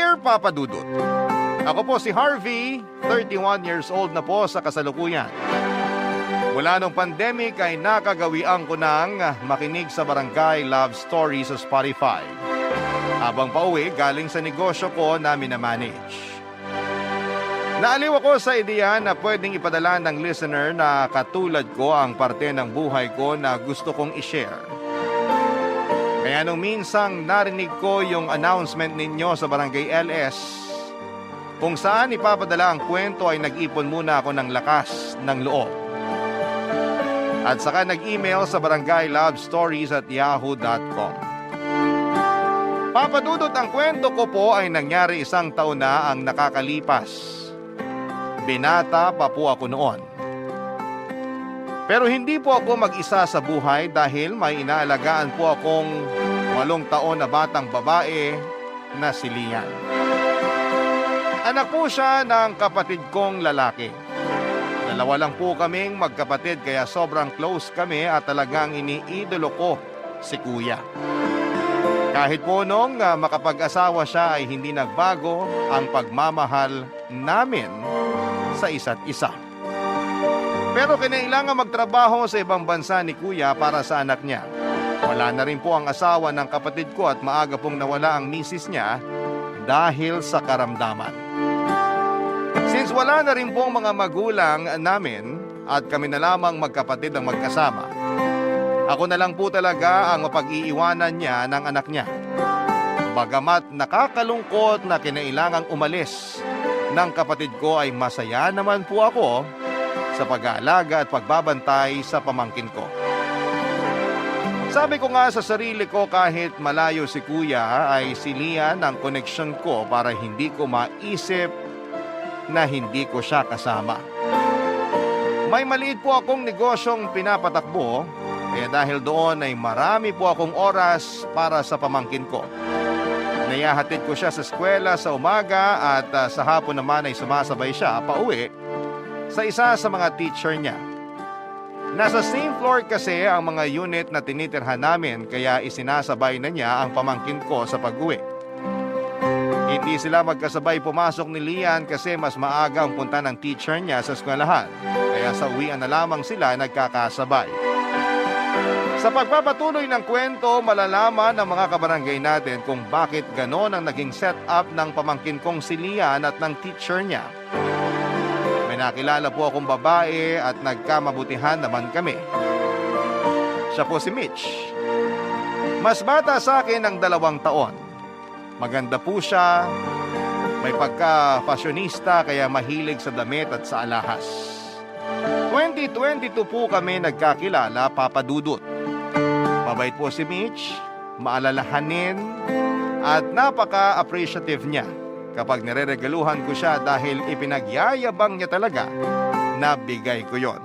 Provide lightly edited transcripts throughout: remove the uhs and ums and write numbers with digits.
Dear Papa Dudut, ako po si Harvey, 31 years old na po sa kasalukuyan. Mula nung pandemic ay nakagawian ko ng makinig sa Barangay Love Story sa Spotify. Habang pauwi, galing sa negosyo ko na minamanage. Naaliw ako sa ideya na pwedeng ipadala ng listener na katulad ko ang parte ng buhay ko na gusto kong ishare. Kaya nung minsang narinig ko yung announcement ninyo sa Barangay LS, kung saan ipapadala ang kwento ay nag-ipon muna ako ng lakas ng loob. At saka nag-email sa barangaylovestories@yahoo.com. Papadudot, ang kwento ko po ay nangyari 1 taon na ang nakakalipas. Binata pa po ako noon. Pero hindi po ako mag-isa sa buhay dahil may inaalagaan po akong 8 taon na batang babae na si Lian. Anak po siya ng kapatid kong lalaki. 2 lang po kaming magkapatid kaya sobrang close kami at talagang iniidolo ko si kuya. Kahit po nung makapag-asawa siya ay hindi nagbago ang pagmamahal namin sa isa't isa. Pero kinailangan magtrabaho sa ibang bansa ni kuya para sa anak niya. Wala na rin po ang asawa ng kapatid ko at maaga pong nawala ang misis niya dahil sa karamdaman. Since wala na rin pong mga magulang namin at kami na lamang magkapatid ang magkasama, ako na lang po talaga ang mapag-iiwanan niya ng anak niya. Bagamat nakakalungkot na kinailangang umalis ng kapatid ko ay masaya naman po ako sa pag-aalaga at pagbabantay sa pamangkin ko. Sabi ko nga sa sarili ko kahit malayo si kuya ay si Lian ang koneksyon ko para hindi ko maisip na hindi ko siya kasama. May maliit po akong negosyong pinapatakbo kaya dahil doon ay marami po akong oras para sa pamangkin ko. Nayahatid ko siya sa eskwela sa umaga at sa hapon naman ay sumasabay siya pauwi sa isa sa mga teacher niya. Nasa same floor kasi ang mga unit na tinitirhan namin kaya isinasabay na niya ang pamangkin ko sa pag-uwi. Hindi sila magkasabay pumasok ni Lian kasi mas maaga ang punta ng teacher niya sa eskwelahan. Kaya sa uwian na lamang sila nagkakasabay. Sa pagpapatuloy ng kwento, malalaman ng mga kabarangay natin kung bakit ganon ang naging setup ng pamangkin kong si Lian at ng teacher niya. May nakilala po akong babae at nagkamabutihan naman kami. Siya po si Mitch. Mas bata sa akin ng 2 taon. Maganda po siya, may pagka-fashionista kaya mahilig sa damit at sa alahas. 2022 po kami nagkakilala, Papa Dudut. Mabait po si Mitch, maalalahanin at napaka-appreciative niya kapag nireregaluhan ko siya dahil ipinagyayabang niya talaga na bigay ko yon.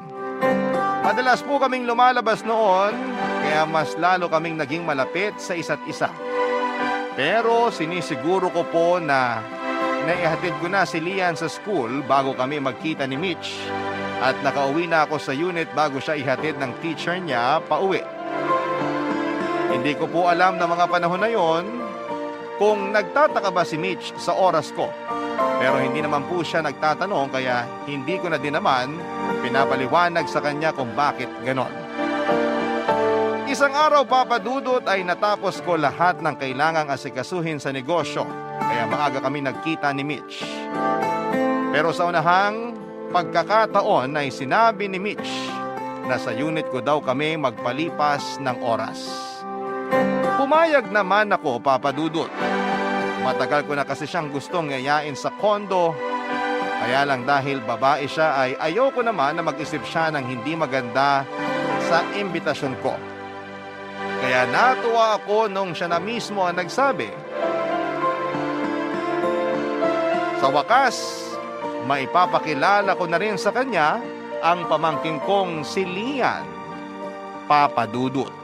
Madalas po kaming lumalabas noon kaya mas lalo kaming naging malapit sa isa't isa. Pero sinisiguro ko po na naihatid ko na si Lian sa school bago kami magkita ni Mitch at nakauwi na ako sa unit bago siya ihatid ng teacher niya pauwi. Hindi ko po alam na mga panahon na yon kung nagtataka ba si Mitch sa oras ko. Pero hindi naman po siya nagtatanong kaya hindi ko na din naman pinapaliwanag sa kanya kung bakit ganon. Isang araw, Papa Dudut, ay natapos ko lahat ng kailangang asikasuhin sa negosyo kaya maaga kami nagkita ni Mitch. Pero sa unahang pagkakataon ay sinabi ni Mitch na sa unit ko daw kami magpalipas ng oras. Pumayag naman ako, Papa Dudut. Matagal ko na kasi siyang gustong yayain sa kondo, kaya lang dahil babae siya ay ayoko naman na mag-isip siya ng hindi maganda sa imbitasyon ko. Kaya natuwa ako nung siya na mismo ang nagsabi. Sa wakas, maipapakilala ko na rin sa kanya ang pamangkin kong si Lian, Papa Dudut.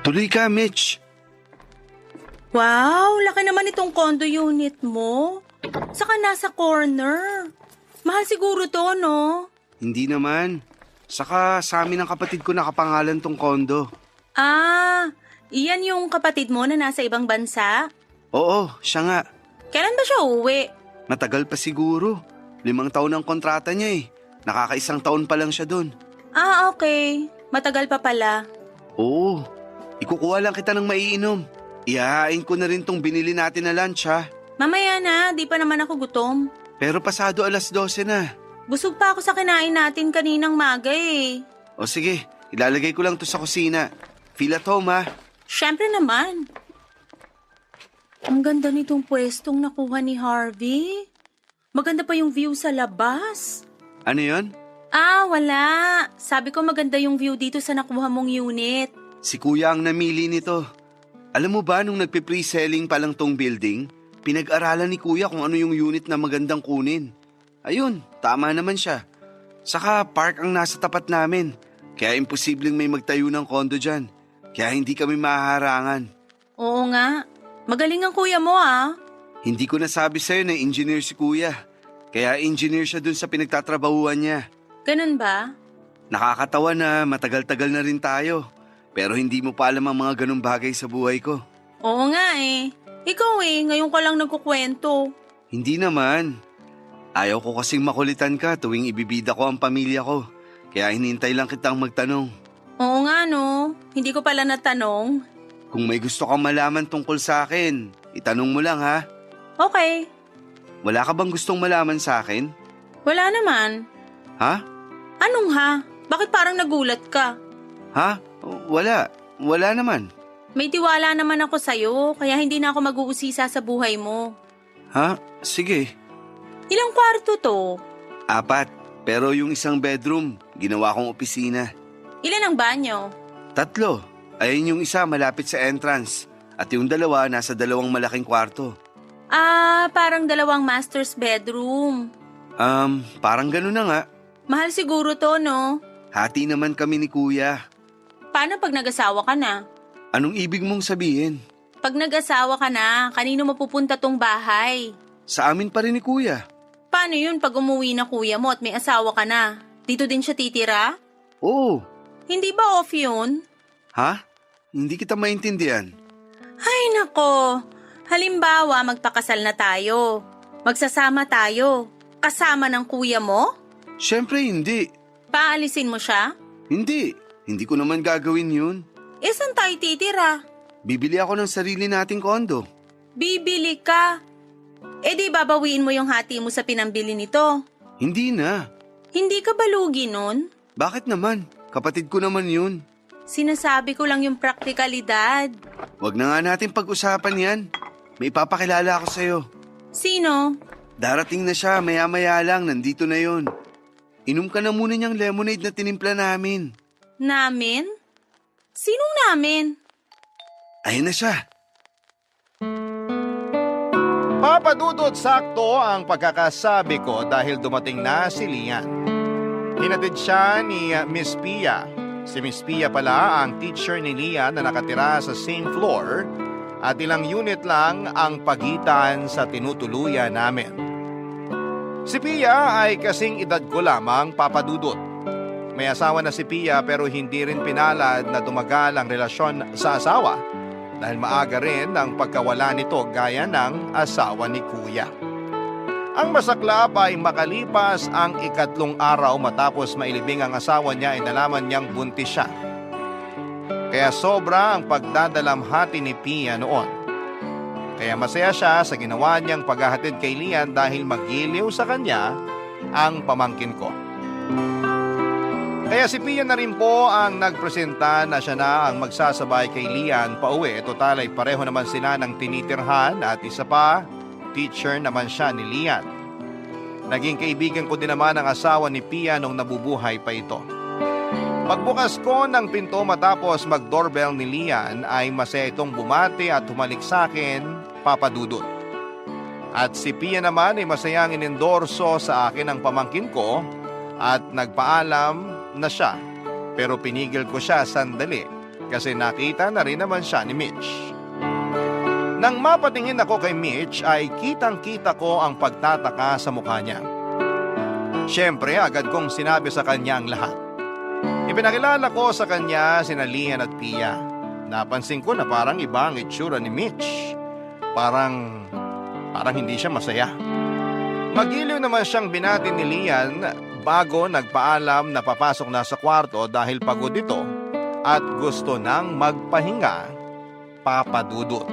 Tuloy ka, Mitch. Wow, laki naman itong condo unit mo. Saka nasa corner. Mahal siguro to, no? Hindi naman. Saka sa amin ng kapatid ko nakapangalan tong kondo. Ah, iyan yung kapatid mo na nasa ibang bansa? Oo, siya nga. Kailan ba siya uuwi? Matagal pa siguro. 5 taon ang kontrata niya eh. Nakaka1 taon pa lang siya doon. Ah, okay. Matagal pa pala. Oo, ikukuha lang kita ng maiinom. Ihahain ko na rin tong binili natin na lunch ha. Mamaya na, di pa naman ako gutom. Pero pasado 12:00 na. Busog pa ako sa kinain natin kaninang maga eh. O sige, ilalagay ko lang to sa kusina. Feel at home ha. Siyempre naman. Ang ganda nitong pwestong nakuha ni Harvey. Maganda pa yung view sa labas. Ano yon? Ah, wala. Sabi ko maganda yung view dito sa nakuha mong unit. Si kuya ang namili nito. Alam mo ba nung nagpe-pre-selling pa lang tong building, pinag-aralan ni kuya kung ano yung unit na magandang kunin. Ayun, tama naman siya. Saka park ang nasa tapat namin, kaya imposibleng may magtayo ng kondo dyan. Kaya hindi kami mahaharangan. Oo nga. Magaling ang kuya mo ah. Hindi ko nasabi sa'yo na engineer si kuya. Kaya engineer siya dun sa pinagtatrabahuan niya. Ganun ba? Nakakatawa na matagal-tagal na rin tayo. Pero hindi mo pa alam ang mga ganung bagay sa buhay ko. Oo nga eh. Ikaw ngayon ka lang nagkukwento. Hindi naman. Ayaw ko kasing makulitan ka tuwing ibibida ko ang pamilya ko. Kaya hinintay lang kitang magtanong. Oo nga no. Hindi ko pala natanong. Kung may gusto kang malaman tungkol sa akin, itanong mo lang ha. Okay. Wala ka bang gustong malaman sa akin? Wala naman. Ha? Anong ha? Bakit parang nagulat ka? Ha? Wala. Wala naman. May tiwala naman ako sa'yo, kaya hindi na ako mag-uusisa sa buhay mo. Ha? Sige. Ilang kwarto to? 4. Pero yung isang bedroom, ginawa kong opisina. Ilan ang banyo? 3. Ayun yung isa malapit sa entrance. At yung 2 nasa 2 malaking kwarto. Ah, parang 2 master's bedroom. Parang gano'n na nga. Mahal siguro to, no? Hati naman kami ni kuya. Paano pag nag-asawa ka na? Anong ibig mong sabihin? Pag nag-asawa ka na, kanino mapupunta tong bahay? Sa amin pa rin ni kuya. Paano yun pag umuwi na kuya mo at may asawa ka na? Dito din siya titira? Oo. Hindi ba off yun? Ha? Hindi kita maintindihan. Ay nako, halimbawa magpakasal na tayo. Magsasama tayo. Kasama ng kuya mo? Siyempre hindi. Paalisin mo siya? Hindi. Hindi ko naman gagawin yun. Eh, saan tayo titira? Bibili ako ng sarili nating kondo. Bibili ka. Eh di babawiin mo yung hati mo sa pinambili nito. Hindi na. Hindi ka balugi nun? Bakit naman? Kapatid ko naman yun. Sinasabi ko lang yung praktikalidad. Wag na nga natin pag-usapan yan. May papakilala ako sa'yo. Sino? Darating na siya, maya-maya lang, nandito na yun. Inom ka na muna niyang lemonade na tinimpla namin. Namin? Sinong namin? Ayun na siya. Papa Dudut, sakto ang pagkakasabi ko dahil dumating na si Lian. Hinatid siya ni Miss Pia. Si Miss Pia pala ang teacher ni Lian na nakatira sa same floor at ilang unit lang ang pagitan sa tinutuluyan namin. Si Pia ay kasing edad ko lamang, Papa Dudut. May asawa na si Pia pero hindi rin pinalad na tumagal ang relasyon sa asawa dahil maaga rin ang pagkawala nito gaya ng asawa ni Kuya. Ang masaklap ay makalipas ang 3 araw matapos mailibing ang asawa niya ay nalaman niyang buntis siya. Kaya sobra ang pagdadalamhati ni Pia noon. Kaya masaya siya sa ginawa niyang paghahatid kay Lian dahil magiliw sa kanya ang pamangkin ko. Kaya si Pia na rin po ang nagpresenta na siya na ang magsasabay kay Lian pauwi. Total ay pareho naman sila ng tinitirhan at isa pa, teacher naman siya ni Lian. Naging kaibigan ko din naman ang asawa ni Pia nung nabubuhay pa ito. Pagbukas ko ng pinto matapos mag-doorbell ni Lian ay masaya itong bumati at humalik sa akin, Papa Dudut. At si Pia naman ay masayang inendorso sa akin ang pamangkin ko at nagpaalam na siya. Pero pinigil ko siya sandali kasi nakita na rin naman siya ni Mitch. Nang mapatingin ako kay Mitch ay kitang-kita ko ang pagtataka sa mukha niya. Siyempre, agad kong sinabi sa kanya ang lahat. Ipinakilala ko sa kanya sina Lian at Pia. Napansin ko na parang iba ang itsura ni Mitch. Parang hindi siya masaya. Magiliw naman siyang binati ni Lian bago nagpaalam na papasok na sa kwarto dahil pagod ito at gusto nang magpahinga, Papa Dudut.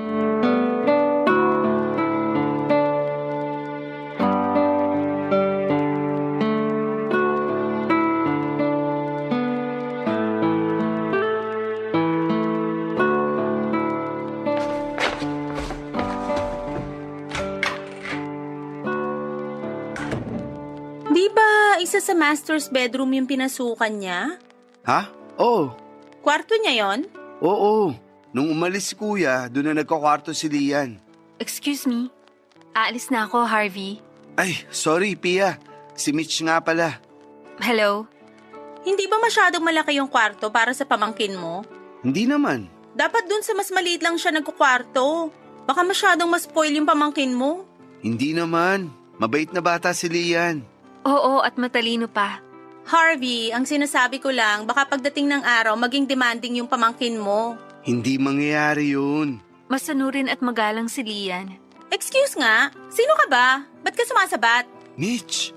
Di ba isa sa master's bedroom yung pinasukan niya? Ha? Oo. Kwarto niya yon? Oo. Nung umalis si kuya, doon na nagkakwarto si Lian. Excuse me. Aalis na ako, Harvey. Ay, sorry Pia. Si Mitch nga pala. Hello? Hindi ba masyadong malaki yung kwarto para sa pamangkin mo? Hindi naman. Dapat dun sa mas maliit lang siya nagkukwarto. Baka masyadong ma-spoil yung pamangkin mo. Hindi naman. Mabait na bata si Lian. Oo, at matalino pa. Harvey, ang sinasabi ko lang, baka pagdating ng araw maging demanding yung pamangkin mo. Hindi mangyayari yun. Masanurin at magalang si Lian. Excuse nga, sino ka ba? Ba't ka sumasabat? Mitch!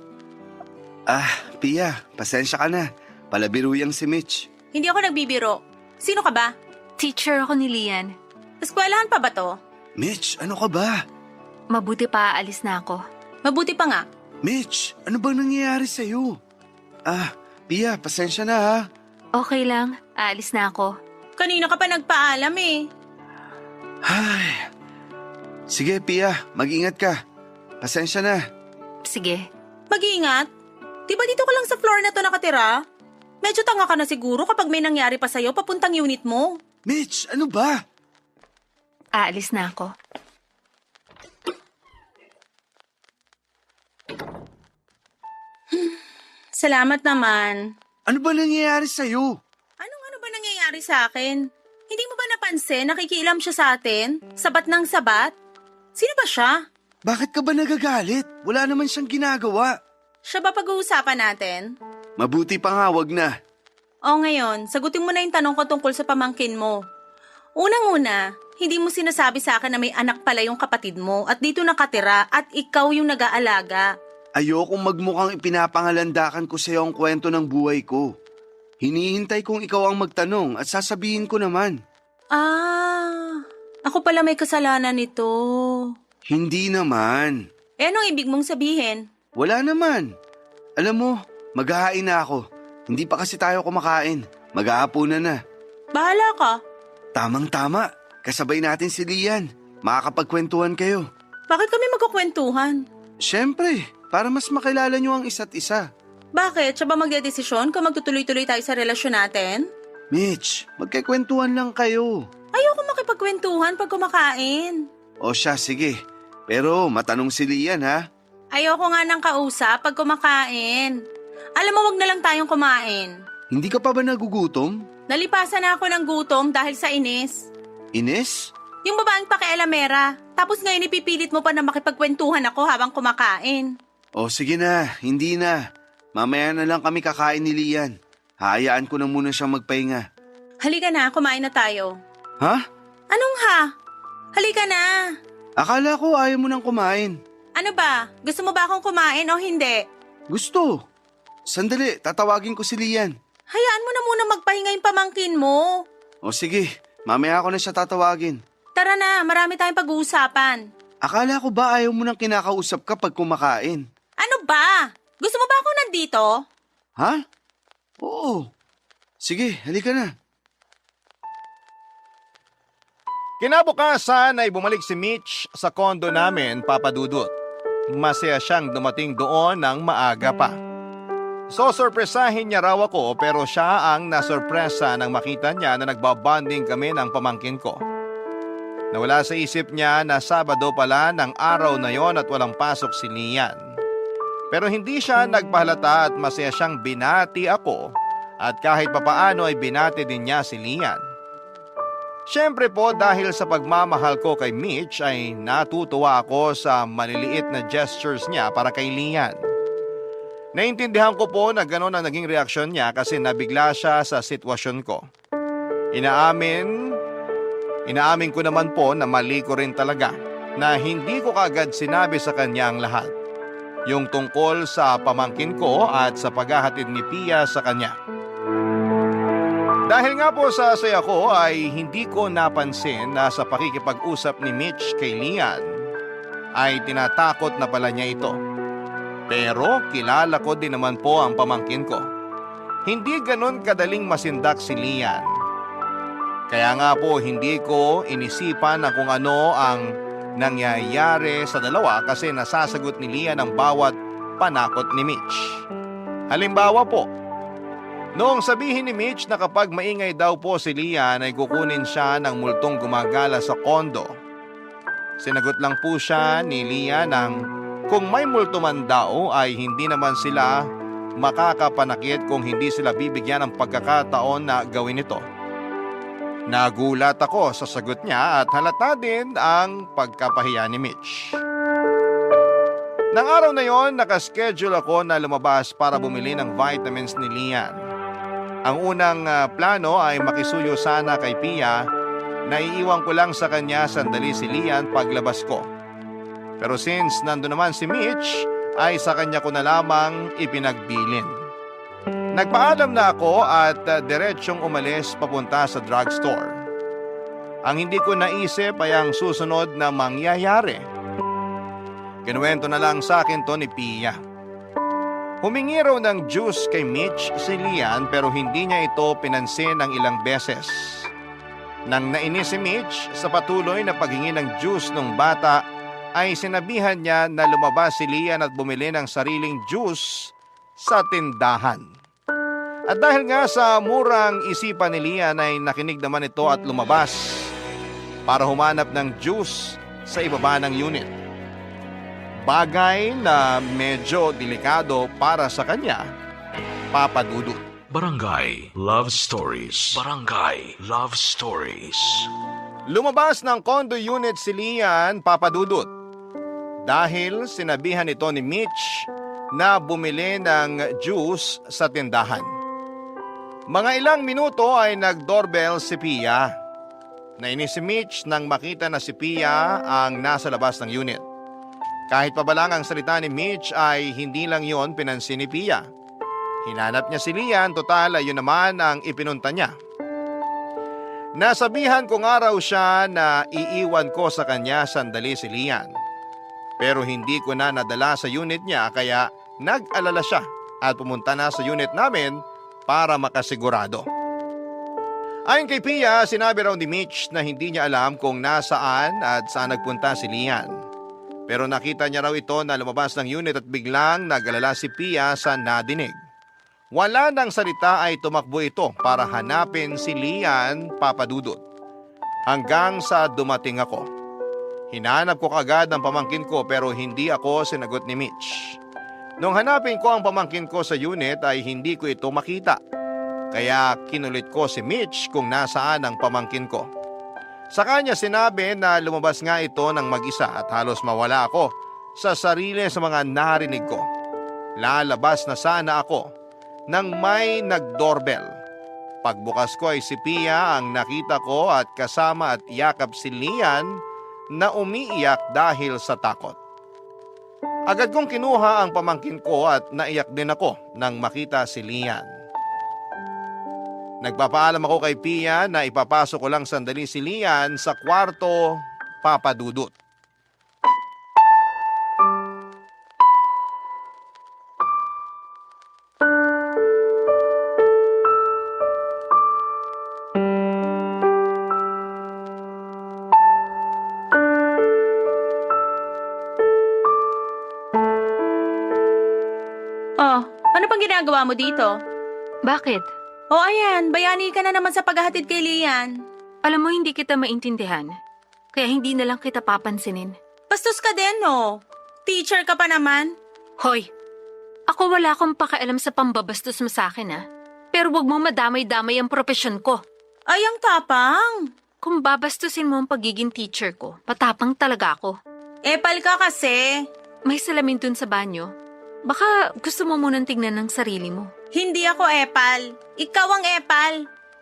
Pia, pasensya ka na. Palabiruyang si Mitch. Hindi ako nagbibiro. Sino ka ba? Teacher ako ni Lian. Eskwelahan pa ba to? Mitch, ano ka ba? Mabuti pa aalis na ako. Mabuti pa nga. Mitch, ano bang nangyayari sa'yo? Pia, pasensya na ha. Okay lang, aalis na ako. Kanina ka pa nagpaalam eh. Ay. Sige, Pia, mag-ingat ka. Pasensya na. Sige. Mag-iingat. Di ba dito ka lang sa floor na to nakatira? Medyo tanga ka na siguro kapag may nangyari pa sa'yo papuntang unit mo. Mitch, ano ba? Aalis na ako. Salamat naman. Ano ba nangyayari sa'yo? Ano ba nangyayari sa akin? Hindi mo ba napansin nakikialam siya sa atin? Sabat ng sabat? Sino ba siya? Bakit ka ba nagagalit? Wala naman siyang ginagawa. Siya ba pag-uusapan natin? Mabuti pa nga, wag na. O ngayon, sagutin mo na yung tanong ko tungkol sa pamangkin mo. Unang-una, hindi mo sinasabi sa akin na may anak pala yung kapatid mo at dito nakatira at ikaw yung nag-aalaga. Ayokong magmukhang ipinapangalandakan ko sa'yo ang kwento ng buhay ko. Hinihintay kong ikaw ang magtanong at sasabihin ko naman. Ako pala may kasalanan nito. Hindi naman. Anong ibig mong sabihin? Wala naman. Alam mo, maghahain na ako. Hindi pa kasi tayo kumakain. Maghahapunan na. Bahala ka. Tamang-tama. Kasabay natin si Lian. Makakapagkwentuhan kayo. Bakit kami magkukwentuhan? Siyempre, para mas makilala nyo ang isa't isa. Bakit? Siya ba magdedesisyon kung magtutuloy-tuloy tayo sa relasyon natin? Mitch, magkikwentuhan lang kayo. Ayoko makipagkwentuhan pag kumakain. O siya, sige. Pero matanong si Lian ha. Ayoko nga ng kausap pag kumakain. Alam mo, wag na lang tayong kumain. Hindi ka pa ba nagugutom? Nalipasan na ako ng gutom dahil sa inis. Ines? Yung babaeng pakialamera. Tapos ngayon ipipilit mo pa na makipagkwentuhan ako habang kumakain. O sige na, hindi na. Mamaya na lang kami kakain ni Lian. Hayaan ko na muna siyang magpahinga. Halika na, kumain na tayo. Ha? Anong ha? Halika na. Akala ko ayaw mo nang kumain. Ano ba? Gusto mo ba akong kumain o hindi? Gusto. Sandali, tatawagin ko si Lian. Hayaan mo na muna magpahinga yung pamangkin mo. O sige, mamaya ako na siya tatawagin. Tara na, marami tayong pag-uusapan. Akala ko ba ayaw mo nang kinakausap ka pag kumakain? Ano ba? Gusto mo ba ako nandito? Ha? Oo. Sige, halika na. Kinabukasan ay bumalik si Mitch sa kondo namin, Papa Dudut. Masaya siyang dumating doon ng maaga pa. So sorpresahin niya raw ako pero siya ang nasorpresa nang makita niya na nagbabanding kami ng pamangkin ko. Nawala sa isip niya na Sabado pala ng araw na yon at walang pasok si Lian. Pero hindi siya nagpahalata at masaya siyang binati ako at kahit papaano ay binati din niya si Lian. Siyempre po dahil sa pagmamahal ko kay Mitch ay natutuwa ako sa maliliit na gestures niya para kay Lian. Naintindihan ko po na gano'n ang naging reaksyon niya kasi nabigla siya sa sitwasyon ko. Inaamin ko naman po na mali ko rin talaga na hindi ko kaagad sinabi sa kanya ang lahat. Yung tungkol sa pamangkin ko at sa paghahatid ni Pia sa kanya. Dahil nga po sa saya ko ay hindi ko napansin na sa pakikipag-usap ni Mitch kay Lian ay tinatakot na pala niya ito. Pero kilala ko din naman po ang pamangkin ko. Hindi ganon kadaling masindak si Lian. Kaya nga po hindi ko inisipan na kung ano ang nangyayari sa dalawa kasi nasasagot ni Lian ang bawat panakot ni Mitch. Halimbawa po, noong sabihin ni Mitch na kapag maingay daw po si Lian ay kukunin siya ng multong gumagala sa kondo. Sinagot lang po siya ni Lian ng kung may multo man daw ay hindi naman sila makakapanakit kung hindi sila bibigyan ng pagkakataon na gawin ito. Nagulat ako sa sagot niya at halata din ang pagkapahiya ni Mitch. Nang araw na yon, nakaschedule ako na lumabas para bumili ng vitamins ni Lian. Ang unang plano ay makisuyo sana kay Pia na iiwan ko lang sa kanya sandali si Lian paglabas ko. Pero since nandun naman si Mitch, ay sa kanya ko na lamang ipinagbilin. Nagpaalam na ako at diretsyong umalis papunta sa drugstore. Ang hindi ko naisip ay ang susunod na mangyayari. Kinuwento na lang sa akin to ni Pia. Humingi raw ng juice kay Mitch si Lian pero hindi niya ito pinansin ng ilang beses. Nang nainis si Mitch sa patuloy na paghingi ng juice ng bata ay sinabihan niya na lumabas si Lian at bumili ng sariling juice sa tindahan. At dahil nga sa murang isipan ni Lian ay nakinig naman ito at lumabas para humanap ng juice sa ibaba ng unit. Bagay na medyo delikado para sa kanya, Papa Dudut. Barangay Love Stories. Barangay Love Stories. Lumabas ng condo unit si Lian, Papa Dudut. Dahil sinabihan ito ni Mitch na bumili ng juice sa tindahan. Mga ilang minuto ay nag-doorbell si Pia. Nainis si Mitch nang makita na si Pia ang nasa labas ng unit. Kahit pa ba lang ang salita ni Mitch ay hindi lang yon pinansin ni Pia. Hinanap niya si Lian, total ay yun naman ang ipinunta niya. Nasabihan ko nga raw siya na iiwan ko sa kanya sandali si Lian. Pero hindi ko na nadala sa unit niya kaya nag-alala siya at pumunta na sa unit namin para makasigurado. Ayon kay Pia, sinabi raw ni Mitch na hindi niya alam kung nasaan at saan nagpunta si Lian. Pero nakita niya raw ito na lumabas ng unit at biglang nag-alala si Pia sa nadinig. Wala nang salita ay tumakbo ito para hanapin si Lian, Papa Dudut. Hanggang sa dumating ako. Hinanap ko kagad ang pamangkin ko pero hindi ako sinagot ni Mitch. Nung hanapin ko ang pamangkin ko sa unit ay hindi ko ito makita. Kaya kinulit ko si Mitch kung nasaan ang pamangkin ko. Sa kanya sinabi na lumabas nga ito ng mag-isa at halos mawala ako sa sarili sa mga narinig ko. Lalabas na sana ako nang may nag-doorbell. Pagbukas ko ay si Pia ang nakita ko at kasama at yakap si Lian na umiiyak dahil sa takot. Agad kong kinuha ang pamangkin ko at naiyak din ako nang makita si Lian. Nagpapaalam ako kay Pia na ipapasok ko lang sandali si Lian sa kwarto, Papa Dudut. Oh, ano pang ginagawa mo dito? Bakit? Oh, ayan, bayani ka na naman sa paghahatid kay Lian. Alam mo, hindi kita maintindihan. Kaya hindi na lang kita papansinin. Bastos ka din, no? Teacher ka pa naman. Hoy, ako wala akong pakialam sa pambabastos mo sa akin, ha? Pero wag mo madamay-damay ang propesyon ko. Ay, ang tapang. Kung babastusin mo ang pagiging teacher ko, patapang talaga ako. Epal ka kasi. May salamin dun sa banyo. Baka gusto mo munang tingnan ng sarili mo. Hindi ako epal. Ikaw ang epal.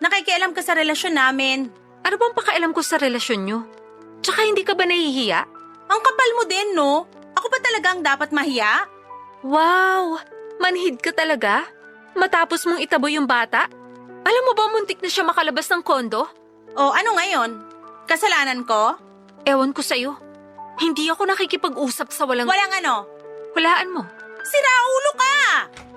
Nakikialam ka sa relasyon namin. Ano bang pakialam ko sa relasyon nyo? Tsaka hindi ka ba nahihiya? Ang kapal mo din, no? Ako pa talaga ang dapat mahiya? Wow! Manhid ka talaga? Matapos mong itaboy yung bata? Alam mo ba muntik na siya makalabas ng kondo? O ano ngayon? Kasalanan ko? Ewan ko sa'yo. Hindi ako nakikipag-usap sa walang... Walang ano? Hulaan mo. Siraulo ka!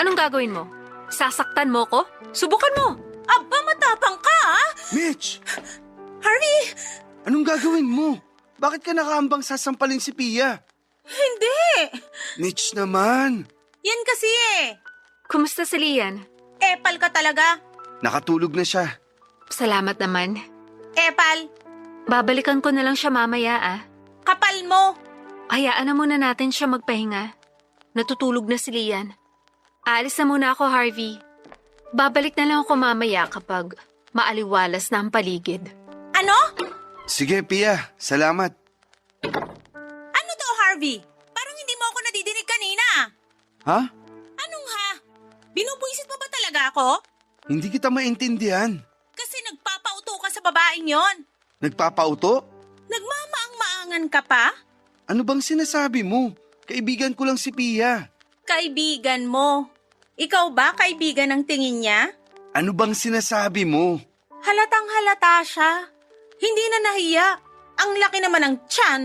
Anong gagawin mo? Sasaktan mo ko? Subukan mo! Aba, matapang ka, ha? Mitch! Harvey! Anong gagawin mo? Bakit ka nakaambang sasampalin si Pia? Hindi! Mitch naman! Yan kasi eh. Kumusta si Lian? Epal ka talaga. Nakatulog na siya. Salamat naman. Epal, Babalikan ko na lang siya mamaya ah. kapal mo. Hayaan na muna natin siya magpahinga. Natutulog na si Lian. Aalis na muna ako, Harvey. Babalik na lang ako mamaya kapag maaliwalas na ang paligid. Ano? Sige, Pia. Salamat. Ano to, Harvey? Parang hindi mo ako nadidinig kanina. Ha? Anong ha? Binubuisit mo ba talaga ako? Hindi kita maintindihan. Kasi nagpapauto ka sa babaeng yon. Nagpapauto? Nagmamaang-maangan ka pa? Ano bang sinasabi mo? Kaibigan ko lang si Pia. Kaibigan mo. Ikaw ba kaibigan ng tingin niya? Ano bang sinasabi mo? Halatang halata siya. Hindi na nahiya. Ang laki naman ng tiyan.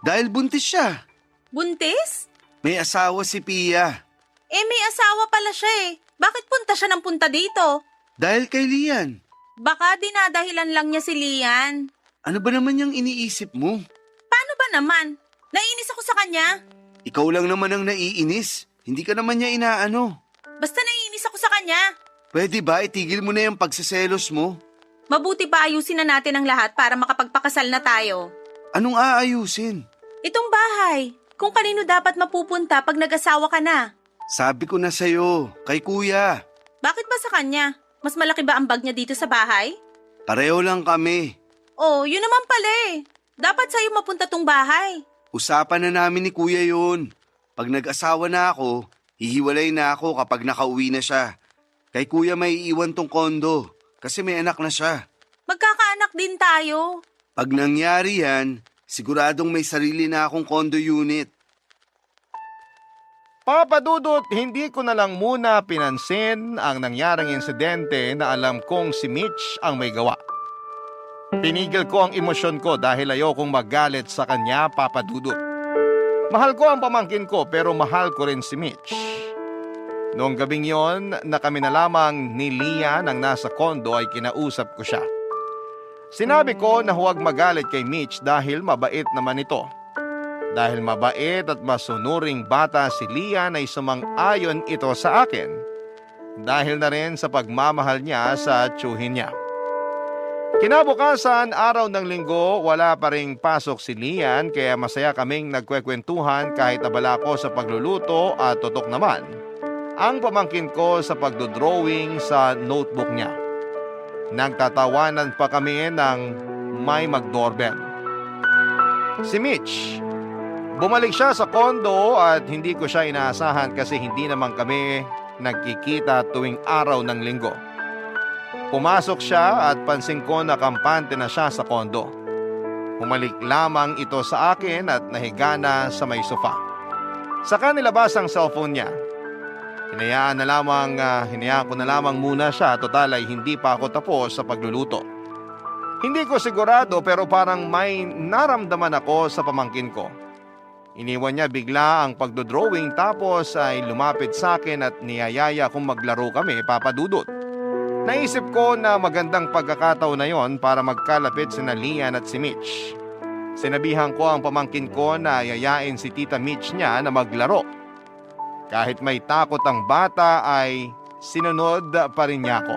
Dahil buntis siya. Buntis? May asawa si Pia. Eh may asawa pala siya eh. Bakit punta siya ng punta dito? Dahil kay Lian. Baka dinadahilan lang niya si Lian. Ano ba naman yung iniisip mo? Paano ba naman? Naiinis ako sa kanya. Ikaw lang naman ang naiinis. Hindi ka naman niya inaano. Basta naiinis ako sa kanya. Pwede ba itigil mo na yung pagsiselos mo? Mabuti pa ayusin na natin ang lahat para makapagpakasal na tayo. Anong aayusin? Itong bahay, kung kanino dapat mapupunta pag nag-asawa ka na. Sabi ko na sa'yo, kay kuya. Bakit ba sa kanya? Mas malaki ba ang bag niya dito sa bahay? Pareho lang kami. Oh, yun naman pala eh. Dapat sa'yo mapunta tong bahay. Usapan na namin ni kuya yun. Pag nag-asawa na ako, hihiwalay na ako kapag nakauwi na siya. Kay kuya may iiwan tong kondo kasi may anak na siya. Magkakaanak din tayo. Pag nangyari yan, siguradong may sarili na akong condo unit. Papa Dudut, hindi ko na lang muna pinansin ang nangyaring insidente na alam kong si Mitch ang may gawa. Pinigil ko ang emosyon ko dahil ayokong magalit sa kanya, Papa Dudut. Mahal ko ang pamangkin ko pero mahal ko rin si Mitch. Noong gabing yon na kami na lamang ni Lian ang nasa kondo ay kinausap ko siya. Sinabi ko na huwag magalit kay Mitch dahil mabait naman ito. Dahil mabait at masunuring bata si Lian ay sumang-ayon ito sa akin. Dahil na rin sa pagmamahal niya sa tiyuhin niya. Kinabukasan, araw ng linggo, wala pa ring pasok si Lian kaya masaya kaming nagkwekwentuhan kahit abala ko sa pagluluto at tutok naman ang pamangkin ko sa pagdodrawing sa notebook niya. Nagtatawanan pa kami ng may mag-doorbell. Si Mitch. Bumalik siya sa kondo at hindi ko siya inaasahan kasi hindi naman kami nagkikita tuwing araw ng linggo. Pumasok siya at pansin ko na kampante na siya sa kondo. Humalik lamang ito sa akin at nahiga na sa may sofa. Saka nilabas ang cellphone niya. Hinayaan ko na lamang muna siya, total ay hindi pa ako tapos sa pagluluto. Hindi ko sigurado pero parang may naramdaman ako sa pamangkin ko. Iniwan niya bigla ang pagdodrawing tapos ay lumapit sa akin at niyayaya kung maglaro kami, Papa Dudut. Naisip ko na magandang pagkakataon na yon para magkalapit sina Lian at si Mitch. Sinabihan ko ang pamangkin ko na yayain si Tita Mitch niya na maglaro. Kahit may takot ang bata ay sinunod pa rin niya ako.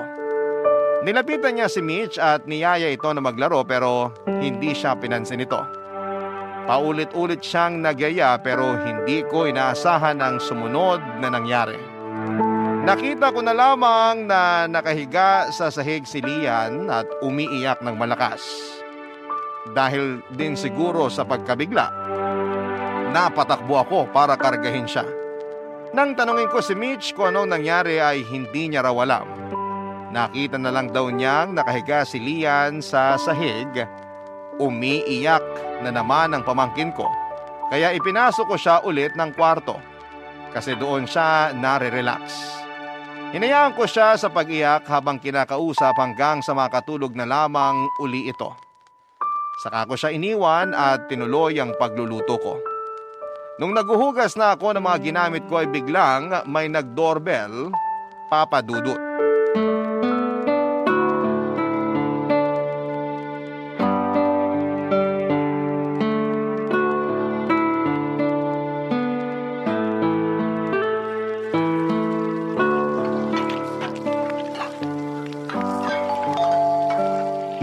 Nilapitan niya si Mitch at niyaya ito na maglaro pero hindi siya pinansin ito. Paulit-ulit siyang nagyaya pero hindi ko inaasahan ang sumunod na nangyari. Nakita ko na lamang na nakahiga sa sahig si Lian at umiiyak ng malakas. Dahil din siguro sa pagkabigla, napatakbo ako para kargahin siya. Nang tanungin ko si Mitch kung anong nangyari ay hindi niya raw alam. Nakita na lang daw niyang nakahiga si Lian sa sahig. Umiiyak na naman ang pamangkin ko. Kaya ipinasok ko siya ulit ng kwarto. Kasi doon siya nare-relax. Hinayaan ko siya sa pag-iyak habang kinakausap hanggang sa makatulog na lamang uli ito. Saka ko siya iniwan at tinuloy ang pagluluto ko. Nung naguhugas na ako ng mga ginamit ko ay biglang may nag-doorbell, Papa Dudut.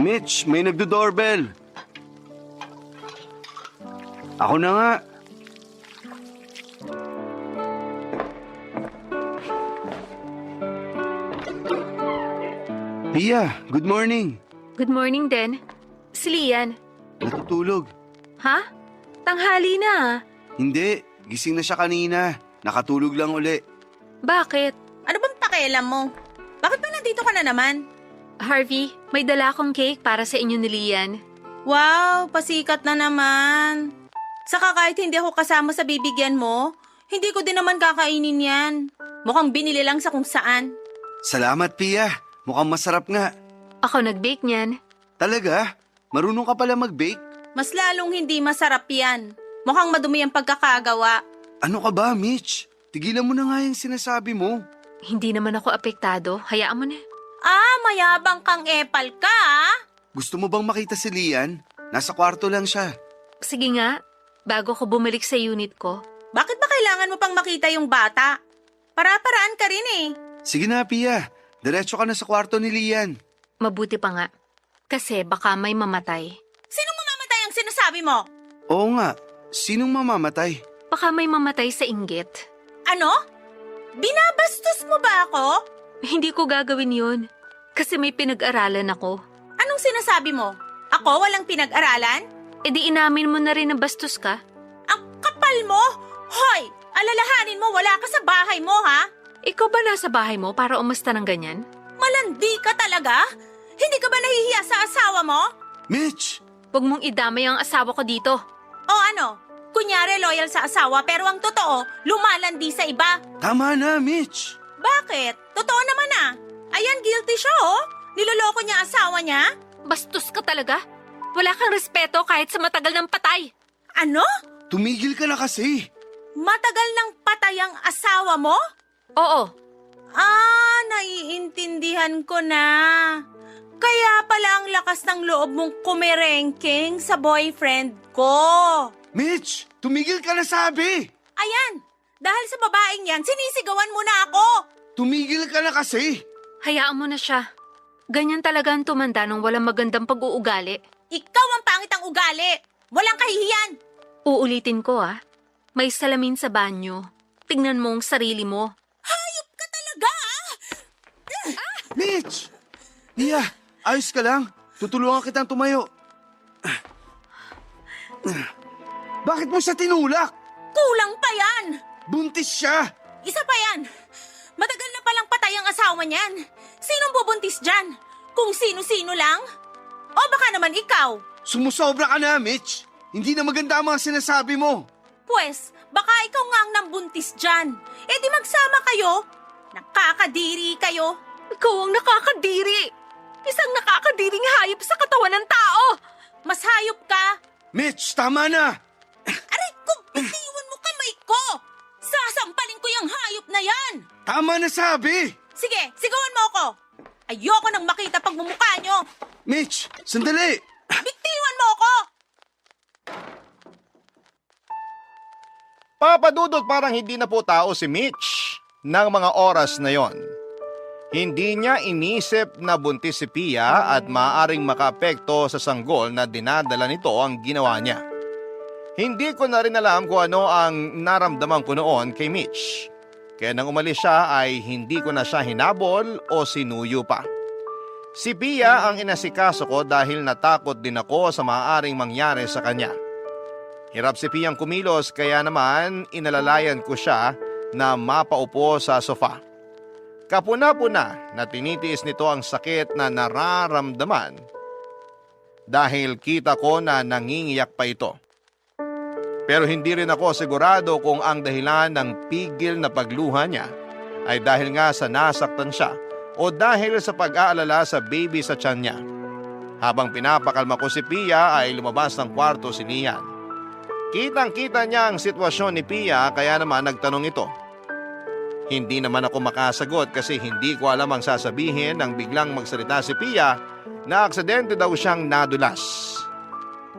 Mitch, may nagdo-doorbell. Ako na nga. Pia, good morning. Good morning din. Si Lian. Natutulog. Ha? Tanghali na ah. Hindi, gising na siya kanina. Nakatulog lang uli. Bakit? Ano bang pakialam mo? Bakit ba nandito ka na naman? Harvey, may dala akong cake para sa inyo ni Lian. Wow, pasikat na naman. Saka kahit hindi ako kasama sa bibigyan mo, hindi ko din naman kakainin yan. Mukhang binili lang sa kung saan. Salamat, Pia. Mukhang masarap nga. Ako nag-bake niyan. Talaga? Marunong ka pala mag-bake? Mas lalong hindi masarap yan. Mukhang madumi ang pagkakagawa. Ano ka ba, Mitch? Tigilan mo na nga yung sinasabi mo. Hindi naman ako apektado. Hayaan mo na. Ah, mayabang kang epal ka ah. Gusto mo bang makita si Lian? Nasa kwarto lang siya. Sige nga, bago ko bumalik sa unit ko. Bakit ba kailangan mo pang makita yung bata? Para-paraan ka rin eh. Sige na, Pia. Diretso ka na sa kwarto ni Lian. Mabuti pa nga. Kasi baka may mamatay. Sinong mamamatay ang sinasabi mo? Oo nga. Sinong mamamatay? Baka may mamatay sa inggit. Ano? Binabastos mo ba ako? Hindi ko gagawin yun. Kasi may pinag-aralan ako. Anong sinasabi mo? Ako walang pinag-aralan? E di inamin mo na rin na bastos ka. Ang kapal mo? Hoy! Alalahanin mo wala ka sa bahay mo ha? Ikaw ba nasa bahay mo para umasta ng ganyan? Malandi ka talaga? Hindi ka ba nahihiya sa asawa mo? Mitch! Huwag mong idamay ang asawa ko dito. O ano? Kunyari loyal sa asawa pero ang totoo, lumalandi sa iba. Tama na, Mitch! Bakit? Totoo naman ah. Ayan, guilty siya oh. Niloloko niya asawa niya. Bastos ka talaga. Wala kang respeto kahit sa matagal ng patay. Ano? Tumigil ka na kasi. Matagal nang patay ang asawa mo? Oo, Ah, naiintindihan ko na. Kaya pala ang lakas ng loob mong kumerengking sa boyfriend ko. Mitch! Tumigil ka na sabi! Ayan, dahil sa babaeng yan, sinisigawan mo na ako. Tumigil ka na kasi! hayaan mo na siya. Ganyan talaga ang tumanda nung walang magandang pag-uugali. Ikaw ang pangit ang ugali. Walang kahihiyan. Uulitin ko ah. May salamin sa banyo. Tingnan mo ang sarili mo. Hayop ka talaga ah. Mitch! Mia, ayos ka lang? Tutulungan kitang tumayo. Bakit mo siya tinulak? Kulang pa yan. Buntis siya! Isa pa yan. Matagal na palang patay ang asawa niyan. Sinong bubuntis dyan? Kung sino-sino lang? O baka naman ikaw? Sumusobra ka na, Mitch! Hindi na maganda ang mga sinasabi mo. Pwes, baka ikaw nga ang nambuntis dyan. E di magsama kayo. Nakakadiri kayo. Ikaw ang nakakadiri. Isang nakakadiring hayop sa katawan ng tao. Mas hayop ka. Mitch, tama na! Aray ko, bitiwan mo kamay ko. Sasampalin ko yung hayop na yan. Tama na sabi! Sige, sigawan mo ako. Ayoko nang makita pagmumukha nyo. Mitch, sandali! Bitiwan mo ako. Papadudot parang hindi na po tao si Mitch ng mga oras na yon. Hindi niya inisip na buntis si Pia at maaaring makaapekto sa sanggol na dinadala nito ang ginawa niya. Hindi ko na rin alam kung ano ang naramdaman ko noon kay Mitch. Kaya nang umalis siya ay hindi ko na siya hinabol o sinuyo pa. Si Pia ang inasikaso ko dahil natakot din ako sa maaaring mangyari sa kanya. Hirap si Piyang kumilos kaya naman inalalayan ko siya na mapaupo sa sofa. Kapuna-puna na tinitiis nito ang sakit na nararamdaman dahil kita ko na nangingiyak pa ito. Pero hindi rin ako sigurado kung ang dahilan ng pigil na pagluha niya ay dahil nga sa nasaktan siya o dahil sa pag-aalala sa baby sa tiyan niya. Habang pinapakalma ko si Pia ay lumabas ng kwarto si Lian. Kitang-kita niya ang sitwasyon ni Pia kaya naman nagtanong ito. Hindi naman ako makasagot kasi hindi ko alam ang sasabihin nang biglang magsalita si Pia na aksidente daw siyang nadulas.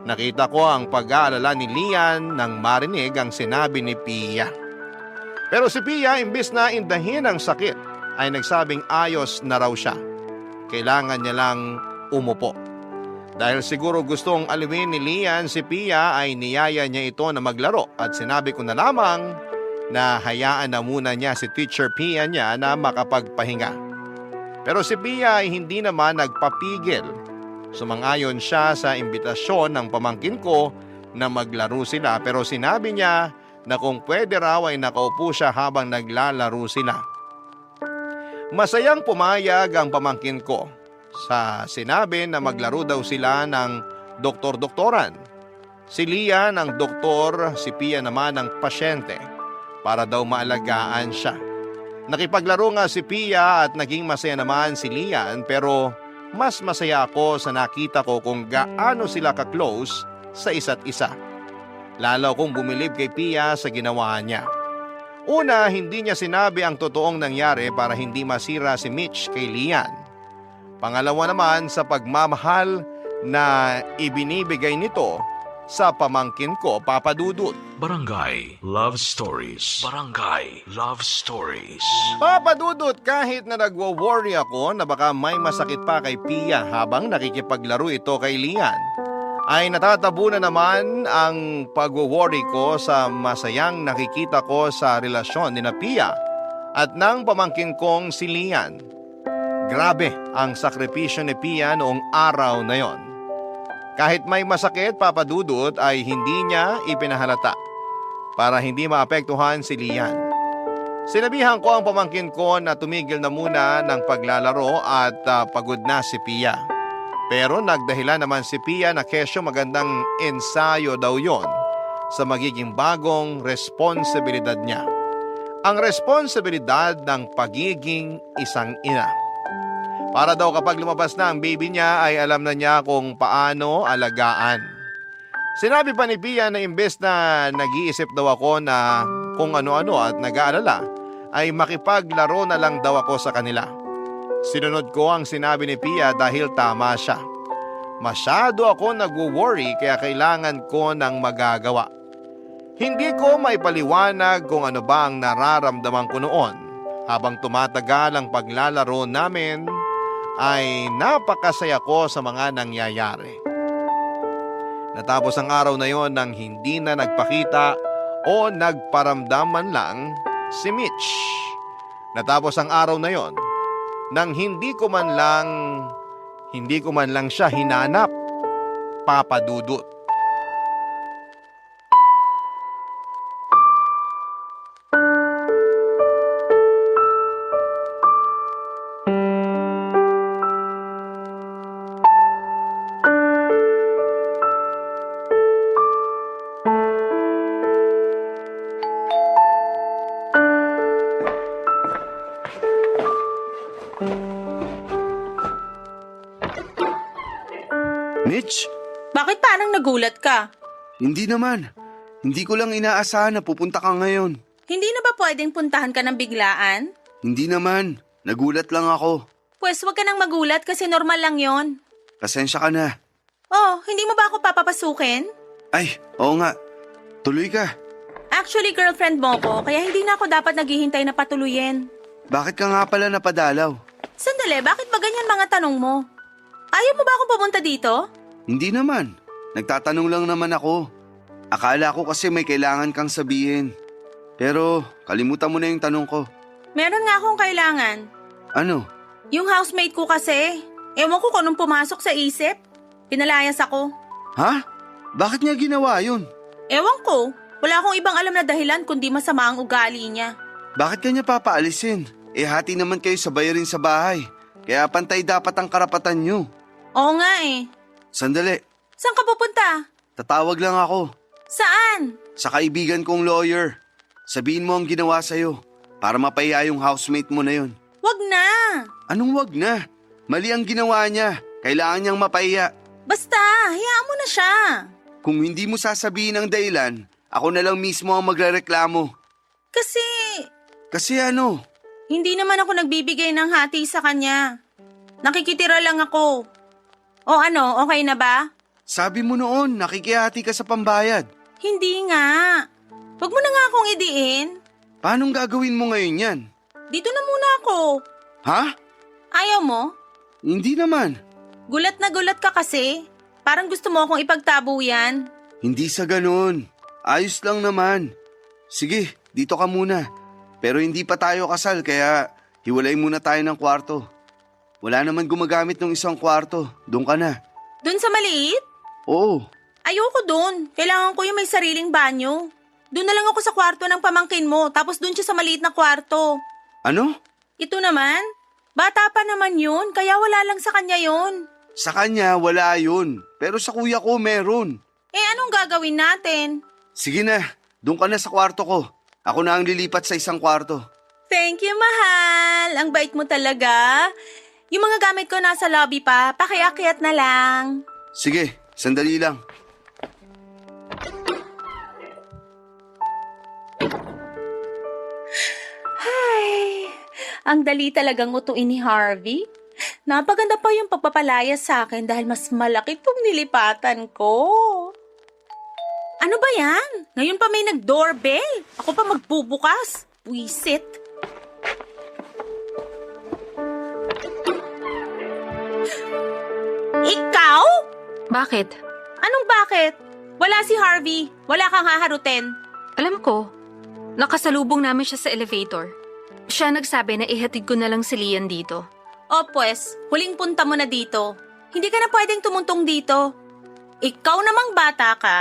Nakita ko ang pag-aalala ni Lian nang marinig ang sinabi ni Pia. Pero si Pia imbis na indahin ang sakit ay nagsabing ayos na raw siya. Kailangan niya lang umupo. Dahil siguro gustong aliwin ni Lian si Pia ay niyaya niya ito na maglaro at sinabi ko na lamang na hayaan na muna niya si Teacher Pia niya na makapagpahinga. Pero si Pia ay hindi naman nagpapigil. Sumang-ayon siya sa imbitasyon ng pamangkin ko na maglaro sila pero sinabi niya na kung pwede raw ay nakaupo siya habang naglalaro sila. Masayang pumayag ang pamangkin ko sa sinabi na maglaro daw sila ng doktor-doktoran. Si Lian ang doktor, si Pia naman ang pasyente para daw maalagaan siya. Nakipaglaro nga si Pia at naging masaya naman si Lian pero mas masaya ako sa nakita ko kung gaano sila ka-close sa isa't isa. Lalo akong bumilib kay Pia sa ginawa niya. Una, hindi niya sinabi ang totoong nangyari para hindi masira si Mitch kay Lian. Pangalawa naman sa pagmamahal na ibinibigay nito sa pamangkin ko, Papa Dudut. Barangay Love Stories. Barangay Love Stories. Papa Dudut, kahit na nagwo-worry ako na baka may masakit pa kay Pia habang nakikipaglaro ito kay Lian, ay natatabunan naman ang pagwo-worry ko sa masayang nakikita ko sa relasyon ni na Pia at ng pamangkin kong si Lian. Grabe ang sakripisyo ni Pia noong araw na yon. Kahit may masakit, Papa Dudut, ay hindi niya ipinahalata para hindi maapektuhan si Lian. Sinabihan ko ang pamangkin ko na tumigil na muna ng paglalaro at pagod na si Pia. Pero nagdahilan naman si Pia na kesyo magandang ensayo daw yon sa magiging bagong responsibilidad niya. Ang responsibilidad ng pagiging isang ina. Para daw kapag lumabas na ang baby niya ay alam na niya kung paano alagaan. Sinabi pa ni Pia na imbes na nag-iisip daw ako na kung ano-ano at nag-aalala, ay makipaglaro na lang daw ako sa kanila. Sinunod ko ang sinabi ni Pia dahil tama siya. Masyado ako nagwo-worry kaya kailangan ko ng magagawa. Hindi ko maipaliwanag kung ano ba ang nararamdaman ko noon. Habang tumatagal ang paglalaro namin, ay napakasaya ko sa mga nangyayari. Natapos ang araw na yon nang hindi na nagpakita o nagparamdam man lang si Mitch. Natapos ang araw na yon nang hindi ko man lang siya hinanap, Papa Dudut. Mitch? Bakit parang nagulat ka? Hindi naman. Hindi ko lang inaasahan na pupunta ka ngayon. Hindi na ba pwedeng puntahan ka ng biglaan? Hindi naman. Nagulat lang ako. Pwes wag ka nang magulat kasi normal lang yon. Pasensya ka na. Oh, hindi mo ba ako papapasukin? Ay, oo nga. Tuloy ka. Actually, girlfriend mo ko, kaya hindi na ako dapat naghihintay na patuluyin. Bakit ka nga pala napadalaw? Sandali, bakit ba ganyan mga tanong mo? Ayaw mo ba akong pumunta dito? Hindi naman. Nagtatanong lang naman ako. Akala ko kasi may kailangan kang sabihin. Pero kalimutan mo na yung tanong ko. Meron nga akong kailangan. Ano? Yung housemate ko kasi, Ewan ko kung anong pumasok sa isip. Pinalayas ako. Ha? Bakit niya ginawa yun? Ewan ko. Wala akong ibang alam na dahilan kundi masama ang ugali niya. Bakit kanya papaalisin? Hati naman kayo sa bayarin sa bahay. Kaya pantay dapat ang karapatan nyo. Oo nga eh. Sandali, Saan ka pupunta? tatawag lang ako. Saan? Sa kaibigan kong lawyer. Sabihin mo ang ginawa sa'yo para mapahiya yung housemate mo na yun. Wag na. Anong wag na? Mali ang ginawa niya. Kailangan niyang mapahiya. Basta, hayaan mo na siya. Kung hindi mo sasabihin ang dahilan, ako na lang mismo ang magrereklamo. Kasi, ano? hindi naman ako nagbibigay ng hati sa kanya. Nakikitira lang ako. O ano, okay na ba? Sabi mo noon, nakikihati ka sa pambayad. Hindi nga. Wag mo na nga akong idiin. Paanong gagawin mo ngayon yan? Dito na muna ako. Ha? Ayaw mo? Hindi naman. Gulat na gulat ka kasi. Parang gusto mo akong ipagtabo yan. Hindi sa ganun. Ayos lang naman. Sige, dito ka muna. Pero hindi pa tayo kasal kaya hiwalay muna tayo ng kwarto. Wala naman gumagamit ng isang kwarto. Doon ka na. Doon sa maliit? Oo. Ayoko doon. Kailangan ko yung may sariling banyo. Doon na lang ako sa kwarto ng pamangkin mo, tapos doon siya sa maliit na kwarto. Ano? Ito naman? Bata pa naman yun, kaya wala lang sa kanya yun. Sa kanya, wala yun. Pero sa kuya ko, meron. Eh anong gagawin natin? Sige na, doon ka na sa kwarto ko. Ako na ang lilipat sa isang kwarto. Thank you, mahal. Ang bait mo talaga. Yung mga gamit ko nasa lobby pa, pakiakyat na lang. Sige, sandali lang. Ay, ang dali talagang utuin ni Harvey. Napaganda pa yung pagpapalaya sa akin dahil mas malaki itong nilipatan ko. Ano ba yan? Ngayon pa may nag-doorbell. Ako pa magbubukas. Wisit. Ikaw? Bakit? Anong bakit? Wala si Harvey. Wala kang haharutin. Alam ko, nakasalubong namin siya sa elevator. Siya nagsabi na ihatid ko na lang si Lian dito. O pues, huling punta mo na dito. Hindi ka na pwedeng tumuntong dito. Ikaw namang bata ka.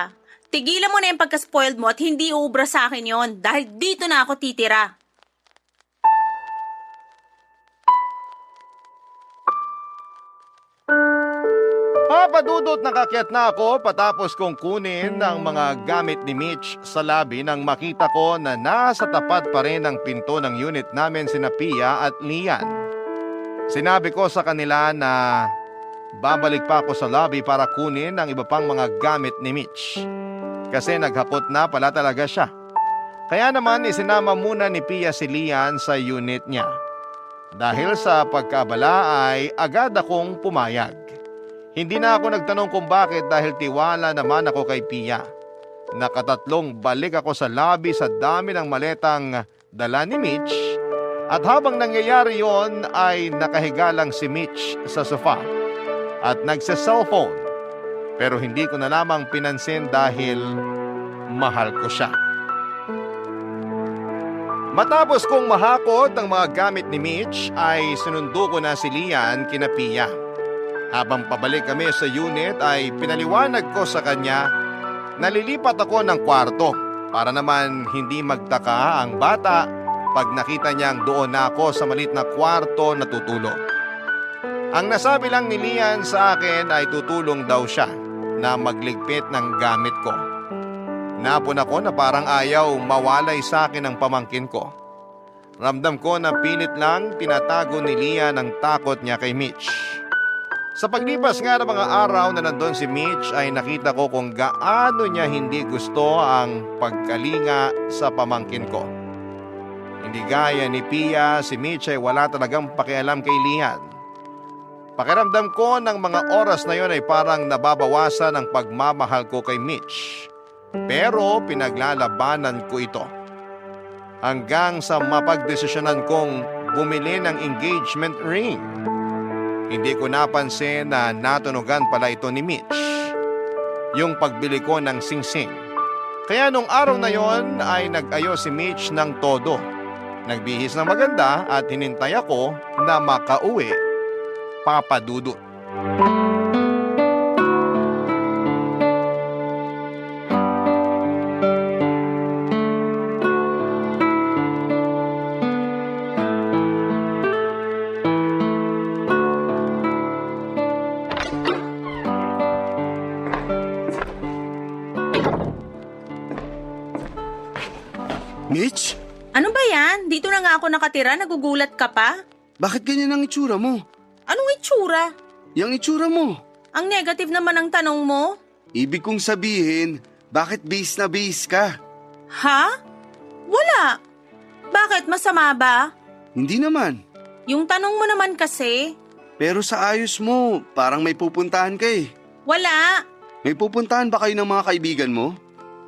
Tigilan mo na yung pagka-spoiled mo at hindi uubra sa akin yon dahil dito na ako titira. Papadudot nakakyat na ako patapos kong kunin ang mga gamit ni Mitch sa lobby nang makita ko na nasa tapat pa rin ang pinto ng unit namin sina Pia at Lian. Sinabi ko sa kanila na babalik pa ako sa lobby para kunin ang iba pang mga gamit ni Mitch. Kasi naghapot na pala talaga siya. Kaya naman isinama muna ni Pia si Lian sa unit niya. Dahil sa pagkabala ay agad akong pumayag. Hindi na ako nagtanong kung bakit dahil tiwala naman ako kay Pia. Nakatatlong balik ako sa lobby sa dami ng maletang dala ni Mitch at habang nangyayari yon ay nakahiga lang si Mitch sa sofa at nagsa-cellphone. Pero hindi ko na lamang pinansin dahil mahal ko siya. Matapos kong mahakot ang mga gamit ni Mitch ay sinundo ko na si Lian kina Pia. Habang pabalik kami sa unit ay pinaliwanag ko sa kanya na lilipat ako ng kwarto para naman hindi magtaka ang bata pag nakita niyang doon na ako sa maliit na kwarto na tutulog. Ang nasabi lang ni Lian sa akin ay tutulong daw siya na magligpit ng gamit ko. Napon ako na parang ayaw mawalay sa akin ang pamangkin ko. Ramdam ko na pilit lang tinatago ni Lian ang takot niya kay Mitch. Sa paglipas nga ng mga araw na nandun si Mitch ay nakita ko kung gaano niya hindi gusto ang pagkalinga sa pamangkin ko. Hindi gaya ni Pia, si Mitch ay wala talagang pakialam kay Lian. Pakiramdam ko ng mga oras na yon ay parang nababawasan ang pagmamahal ko kay Mitch. Pero pinaglalabanan ko ito. Hanggang sa mapagdesisyonan kong bumili ng engagement ring. Hindi ko napansin na natunugan pala ito ni Mitch. Yung pagbili ko ng singsing. Kaya nung araw na yon ay nag-ayos si Mitch ng todo. Nagbihis ng maganda at hinintay ako na makauwi. Papa Dudut. Mitch, Ano ba yan? Dito na nga ako nakatira, nagugulat ka pa? bakit ganyan ang itsura mo? Anong itsura? Yang itsura mo. Ang negative naman ang tanong mo? Ibig kong sabihin, bakit base na base ka? Ha? Wala. Bakit? Masama ba? Hindi naman. Yung tanong mo naman kasi, Pero sa ayos mo, parang may pupuntahan ka eh. wala. May pupuntahan ba kayo ng mga kaibigan mo?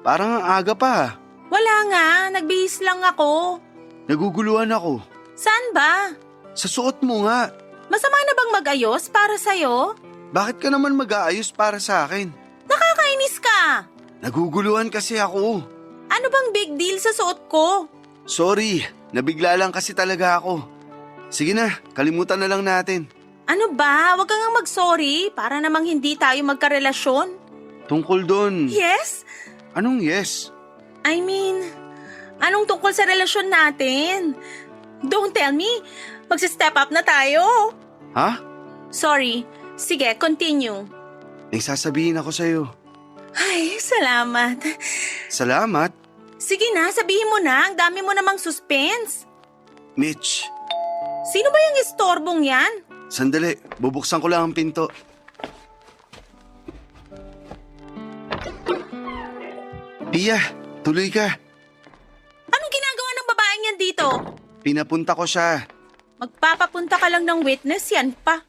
Parang ang aga pa. Wala nga, nagbihis lang ako. Naguguluhan ako. Saan ba? Sa suot mo nga. Masama na bang mag-ayos para sa'yo? Bakit ka naman mag-aayos para sa akin? Nakakainis ka. Naguguluhan kasi ako. Ano bang big deal sa suot ko? Sorry, nabigla lang kasi talaga ako. Sige na, kalimutan na lang natin. Ano ba? Huwag kang nga mag-sorry para namang hindi tayo magkarelasyon. Tungkol doon. Yes? Anong yes? I mean, anong tungkol sa relasyon natin? Don't tell me, magsi-step up na tayo. Ha? Sorry. Sige, continue. May sasabihin ako sa'yo. Ay, salamat. Salamat, Sige na, sabihin mo na. Ang dami mo namang suspense. Mitch. Sino ba yung istorbong yan? Sandali, bubuksan ko lang ang pinto. Pia, tuloy ka. Anong ginagawa ng babaeng yan dito? Pinapunta ko siya. Magpapapunta ka lang ng witness, yan pa.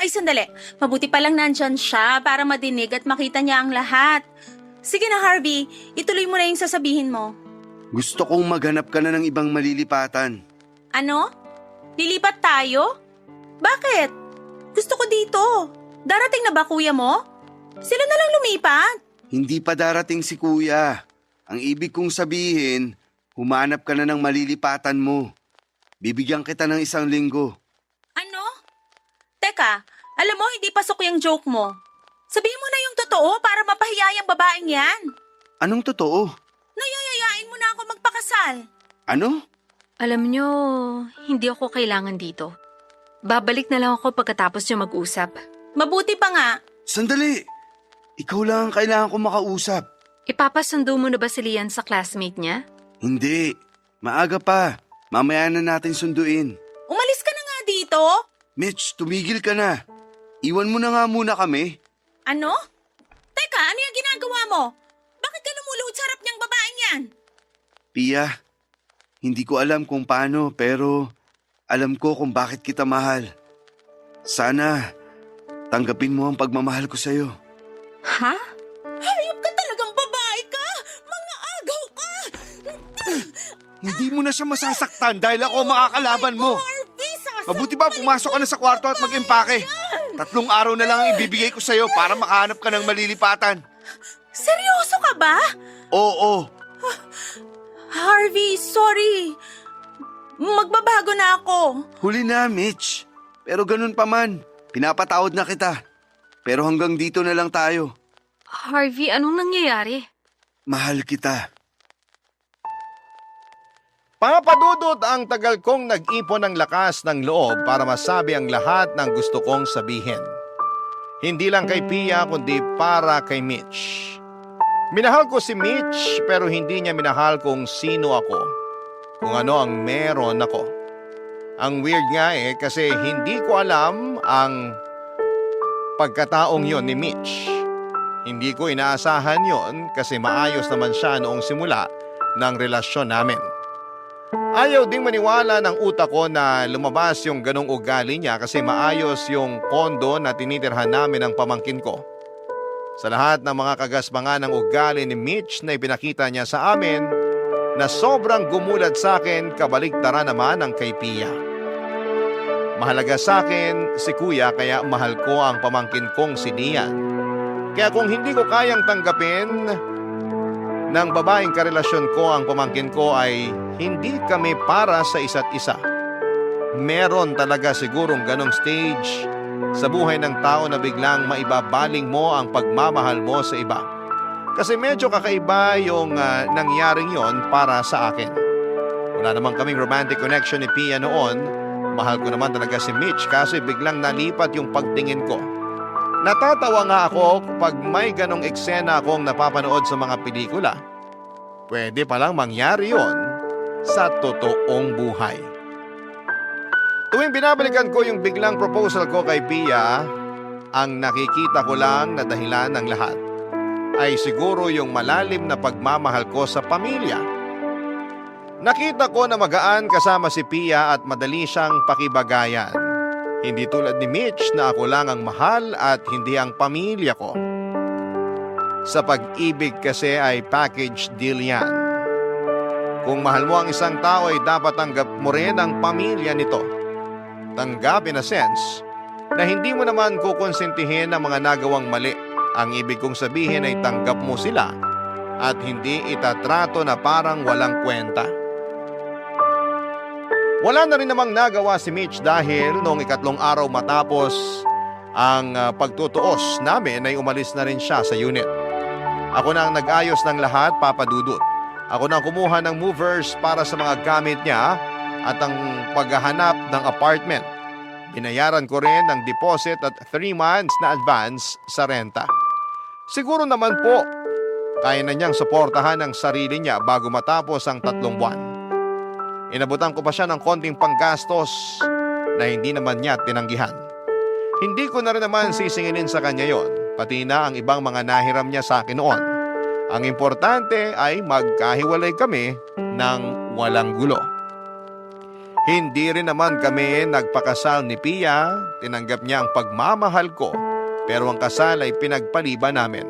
Ay, sandali. Mabuti pa lang nandyan siya para madinig at makita niya ang lahat. Sige na, Harvey. Ituloy mo na yung sasabihin mo. Gusto kong maghanap ka na ng ibang malilipatan. Ano? Lilipat tayo? Bakit? Gusto ko dito. Darating na ba kuya mo? Sila na lang lumipat. Hindi pa darating si kuya. Ang ibig kong sabihin, humanap ka na ng malilipatan mo. Bibigyan kita ng 1 linggo. Ano? Teka, alam mo hindi pasok yung joke mo. Sabihin mo na yung totoo para mapahiya yung babaeng yan. Anong totoo? Nayayayain mo na ako magpakasal. Ano? Alam nyo, hindi ako kailangan dito. Babalik na lang ako pagkatapos nyo mag-usap. Mabuti pa nga. Sandali! Ikaw lang ang kailangan ko makausap. Ipapasundo mo na ba si Lian sa classmate niya? Hindi. Maaga pa. Mamaya na natin sunduin. Umalis ka na nga dito. Mitch, tumigil ka na. Iwan mo na nga muna kami. Ano? Teka, ano yung ginagawa mo? Bakit ka lumuluhod sa harap niyang babaeng yan? Pia, hindi ko alam kung paano pero alam ko kung bakit kita mahal. Sana tanggapin mo ang pagmamahal ko sa'yo. Ha? Hayop ka talagang babae ka! Mga agaw ka! Hindi mo na siya masasaktan dahil ako makakalaban mo. Harvey, sasabihin Mabuti ba pumasok ka na sa kwarto at mag-impake? 3 araw na lang ang ibibigay ko sa'yo para makahanap ka ng malilipatan. Seryoso ka ba? Oo, Harvey, sorry. Magbabago na ako. huli na Mitch. Pero ganun pa man, pinapatawad na kita. Pero hanggang dito na lang tayo. Harvey, anong nangyayari? Mahal kita. Papa Dudut, ang tagal kong nag-ipon ng lakas ng loob para masabi ang lahat ng gusto kong sabihin. Hindi lang kay Pia kundi para kay Mitch. Minahal ko si Mitch pero hindi niya minahal kung sino ako. Kung ano ang meron ako. Ang weird nga kasi hindi ko alam ang pagkataong yon ni Mitch. Hindi ko inaasahan yon kasi maayos naman siya noong simula ng relasyon namin. Ayaw ding maniwala ng utak ko na lumabas yung ganong ugali niya kasi maayos yung kondo na tinitirhan namin ng pamangkin ko. Sa lahat ng mga kagaspangan ng ugali ni Mitch na ipinakita niya sa amin na sobrang gumulad sa akin, kabaliktaran naman ang kay Pia. Mahalaga sa akin si Kuya kaya mahal ko ang pamangkin kong si Lian. Kaya kung hindi ko kayang tanggapin ng babaeng karelasyon ko ang pamangkin ko ay hindi kami para sa isa't isa. Meron talaga sigurong ganong stage sa buhay ng tao na biglang maibabaling mo ang pagmamahal mo sa iba. Kasi medyo kakaiba yung nangyaring yon para sa akin. Wala naman kaming romantic connection ni Pia noon. Mahal ko naman talaga si Mitch kasi biglang nalipat yung pagtingin ko. Natatawa nga ako pag may ganong eksena akong napapanood sa mga pelikula. Pwede palang mangyari yon sa totoong buhay. Tuwing binabalikan ko yung biglang proposal ko kay Pia, ang nakikita ko lang na dahilan ng lahat ay siguro yung malalim na pagmamahal ko sa pamilya. Nakita ko na magaan kasama si Pia at madali siyang pakibagayan. Hindi tulad ni Mitch na ako lang ang mahal at hindi ang pamilya ko. Sa pag-ibig kasi ay package deal yan. Kung mahal mo ang isang tao ay dapat tanggap mo rin ang pamilya nito. Tanggap in a sense na hindi mo naman kukonsintihin ang mga nagawang mali. Ang ibig kong sabihin ay tanggap mo sila at hindi itatrato na parang walang kwenta. Wala na rin namang nagawa si Mitch dahil noong 3 araw matapos ang pagtutuos namin ay umalis na rin siya sa unit. Ako na ang nag-ayos ng lahat, Papa Dudut. Ako na ang kumuha ng movers para sa mga gamit niya at ang paghahanap ng apartment. Binayaran ko rin ng deposit at 3 months na advance sa renta. Siguro naman po, kaya na niyang suportahan ang sarili niya bago matapos ang 3 buwan. Inabutan ko pa siya ng konting panggastos na hindi naman niya tinanggihan. Hindi ko na rin naman sisingilin sa kanya yon, pati na ang ibang mga nahiram niya sa akin noon. Ang importante ay magkahiwalay kami ng walang gulo. Hindi rin naman kami nagpakasal ni Pia, tinanggap niya ang pagmamahal ko, pero ang kasal ay pinagpaliban namin.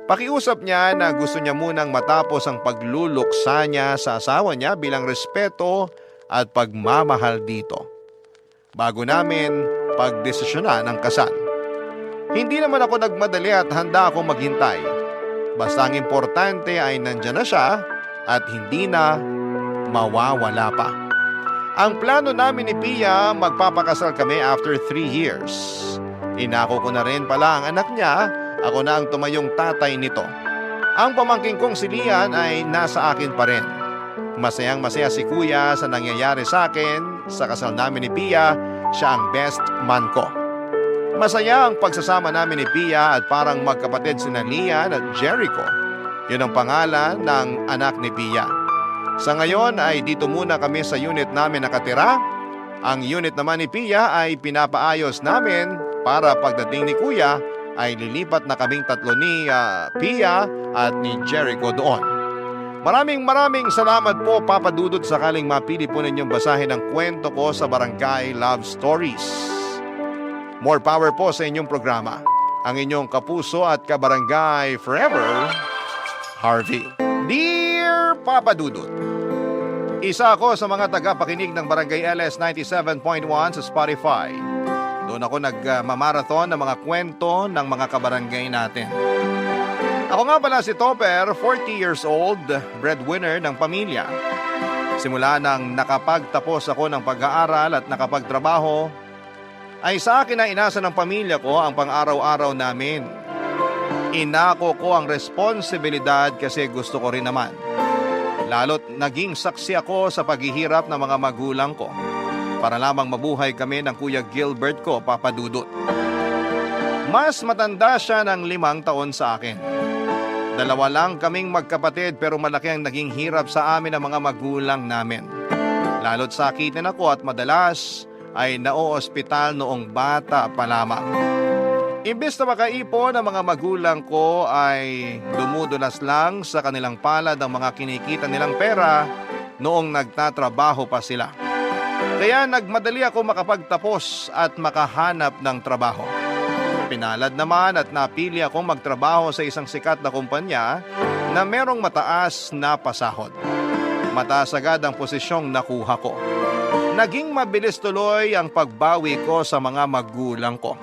Pakiusap niya na gusto niya munang matapos ang pagluluksa niya sa asawa niya bilang respeto at pagmamahal dito, bago namin pagdesisyonan ang kasal. Hindi naman ako nagmadali at handa akong maghintay. Basta ang importante ay nandyan na siya at hindi na mawawala pa. Ang plano namin ni Pia, magpapakasal kami after 3 years. Inako ko na rin pala ang anak niya, ako na ang tumayong tatay nito. Ang pamangking kong si Lian ay nasa akin pa rin. Masayang masaya si Kuya sa nangyayari sa akin. Sa kasal namin ni Pia, siya ang best man ko. Masaya ang pagsasama namin ni Pia at parang magkapatid sina Lian at Jericho. Yun ang pangalan ng anak ni Pia. Sa ngayon ay dito muna kami sa unit namin nakatira. Ang unit naman ni Pia ay pinapaayos namin para pagdating ni Kuya ay lilipat na kaming 3 ni Pia at ni Jericho doon. Maraming salamat po, Papa Dudut, sakaling mapili po ninyong basahin ang kwento ko sa Barangay Love Stories. More power po sa inyong programa. Ang inyong kapuso at kabarangay forever, Harvey. Dear Papa Dudut, isa ako sa mga tagapakinig ng Barangay LS 97.1 sa Spotify. Doon ako nagmamarathon ng mga kwento ng mga kabarangay natin. Ako nga pala si Topper, 40 years old, breadwinner ng pamilya. Simula nang nakapagtapos ako ng pag-aaral at nakapagtrabaho, ay sa akin na inasa ng pamilya ko ang pang-araw-araw namin. Inako ko ang responsibilidad kasi gusto ko rin naman. Lalo't naging saksi ako sa paghihirap ng mga magulang ko para lamang mabuhay kami ng Kuya Gilbert ko, Papa Dudut. Mas matanda siya ng 5 taon sa akin. 2 lang kaming magkapatid pero malaki ang naging hirap sa amin ng mga magulang namin. Lalo't sakitin ako at madalas ay naoospital noong bata pa lamang. Imbes na makaipon ang mga magulang ko ay dumudulas lang sa kanilang palad ang mga kinikita nilang pera noong nagtatrabaho pa sila. Kaya nagmadali ako makapagtapos at makahanap ng trabaho. Pinalad naman at napili akong magtrabaho sa isang sikat na kumpanya na merong mataas na pasahod. Mataas agad ang posisyong nakuha ko. Naging mabilis tuloy ang pagbawi ko sa mga magulang ko.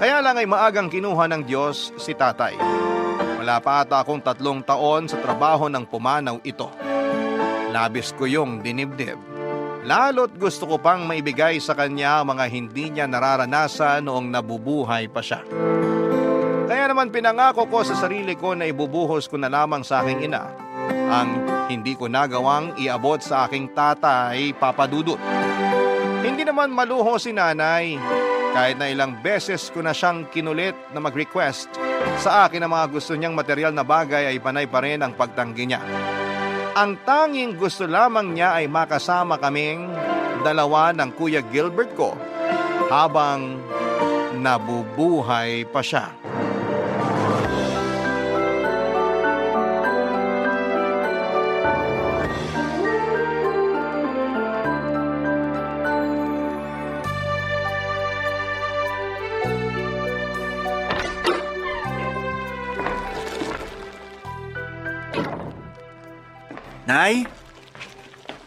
Kaya lang ay maagang kinuha ng Diyos si tatay. Wala pa ata akong 3 taon sa trabaho ng pumanaw ito. Labis ko yung dinibdib. Lalo't gusto ko pang maibigay sa kanya ang mga hindi niya nararanasan noong nabubuhay pa siya. Kaya naman pinangako ko sa sarili ko na ibubuhos ko na lamang sa aking ina ang hindi ko nagawang iabot sa aking tatay, Papa Dudut. Hindi naman maluho si nanay, kahit na ilang beses ko na siyang kinulit na mag-request sa akin ng mga gusto niyang material na bagay ay panay pa rin ang pagtanggi niya. Ang tanging gusto lamang niya ay makasama kaming dalawa ng Kuya Gilbert ko habang nabubuhay pa siya. Nay,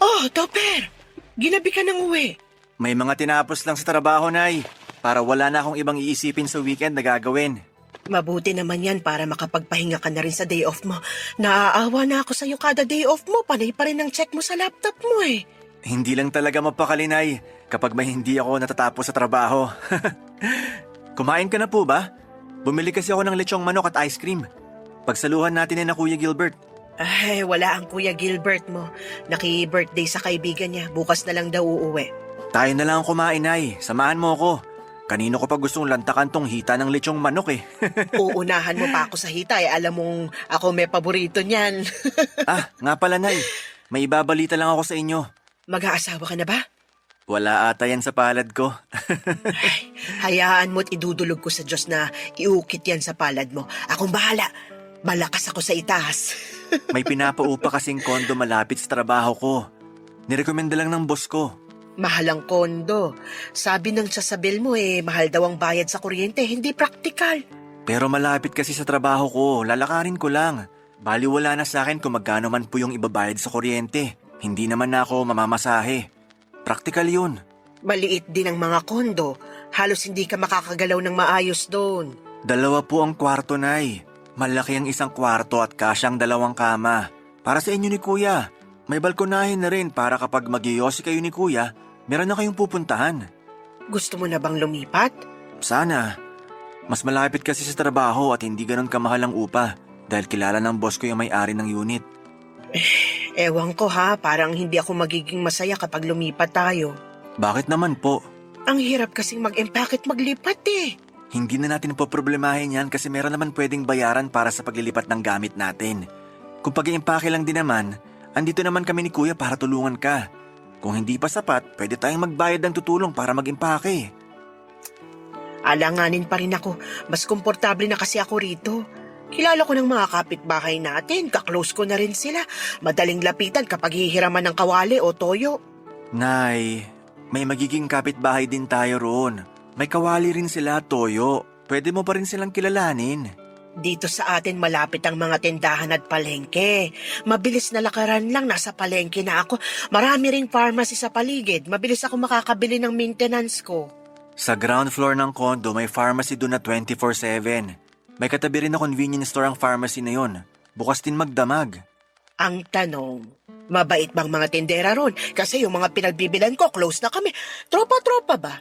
Oh, Topper! Ginabi ka ng uwi. may mga tinapos lang sa trabaho, Nay. Para wala na akong ibang iisipin sa weekend na gagawin. Mabuti naman yan para makapagpahinga ka na rin sa day off mo. Naaawa na ako sa'yo kada day off mo. Panay pa rin ang check mo sa laptop mo eh. Hindi lang talaga mapakali, Nay, kapag may hindi ako natatapos sa trabaho. Kumain ka na po ba? Bumili kasi ako ng lechong manok at ice cream. Pagsaluhan natin na Kuya Gilbert. Ay, wala ang Kuya Gilbert mo. Naki-birthday sa kaibigan niya. Bukas na lang daw uuwi. Tayo na lang ang kumain, Nay. Samahan mo ako. Kanino ko pa gustong lantakan tong hita ng lechong manok eh. Uunahan mo pa ako sa hita eh. Alam mong ako may paborito niyan. Nga pala, Nay. May ibabalita lang ako sa inyo. Mag-aasawa ka na ba? Wala ata yan sa palad ko. Ay, hayaan mo't idudulog ko sa Diyos na iukit yan sa palad mo. Akong bahala. Malakas ako sa itaas. May pinapaupa kasing kondo malapit sa trabaho ko. Nirekomenda lang ng boss ko. Mahal ang kondo. Sabi ng sasabil mo mahal daw ang bayad sa kuryente. Hindi praktikal. Pero malapit kasi sa trabaho ko, lalakarin ko lang. Baliwala na sa akin kung magkano man po yung ibabayad sa kuryente. Hindi naman na ako mamamasahe. Praktikal yun. Maliit din ang mga kondo. Halos hindi ka makakagalaw ng maayos doon. 2 po ang kwarto, Nay. Malaki ang isang kwarto at kasyang 2 kama. Para sa inyo ni Kuya. May balkonahin na rin para kapag mag-iyosi kayo ni Kuya, meron na kayong pupuntahan. Gusto mo na bang lumipat? Sana. Mas malapit kasi sa trabaho at hindi ganun kamahal ang upa dahil kilala ng boss ko yung may-ari ng unit. Ewan ko ha, parang hindi ako magiging masaya kapag lumipat tayo. Bakit naman po? Ang hirap kasing mag-empake at maglipat eh. Hindi na natin poproblemahin yan kasi meron naman pwedeng bayaran para sa paglilipat ng gamit natin. Kung pag-iimpake lang din naman, andito naman kami ni Kuya para tulungan ka. Kung hindi pa sapat, pwede tayong magbayad ng tutulong para mag-impake. Alanganin pa rin ako. Mas komportable na kasi ako rito. Kilala ko ng mga kapitbahay natin. Kaklose ko na rin sila. Madaling lapitan kapag hihiraman ng kawali o toyo. Nay, may magiging kapitbahay din tayo roon. May kawali rin sila, toyo. Pwede mo pa rin silang kilalanin. Dito sa atin malapit ang mga tindahan at palengke. Mabilis na lakaran lang, nasa palengke na ako. Marami ring pharmacy sa paligid. Mabilis ako makakabili ng maintenance ko. Sa ground floor ng condo, may pharmacy doon na 24/7. May katabi rin na convenience store ang pharmacy na yon. Bukas din magdamag. Ang tanong, mabait bang mga tindera ron? Kasi yung mga pinagbibilan ko, close na kami. Tropa-tropa ba?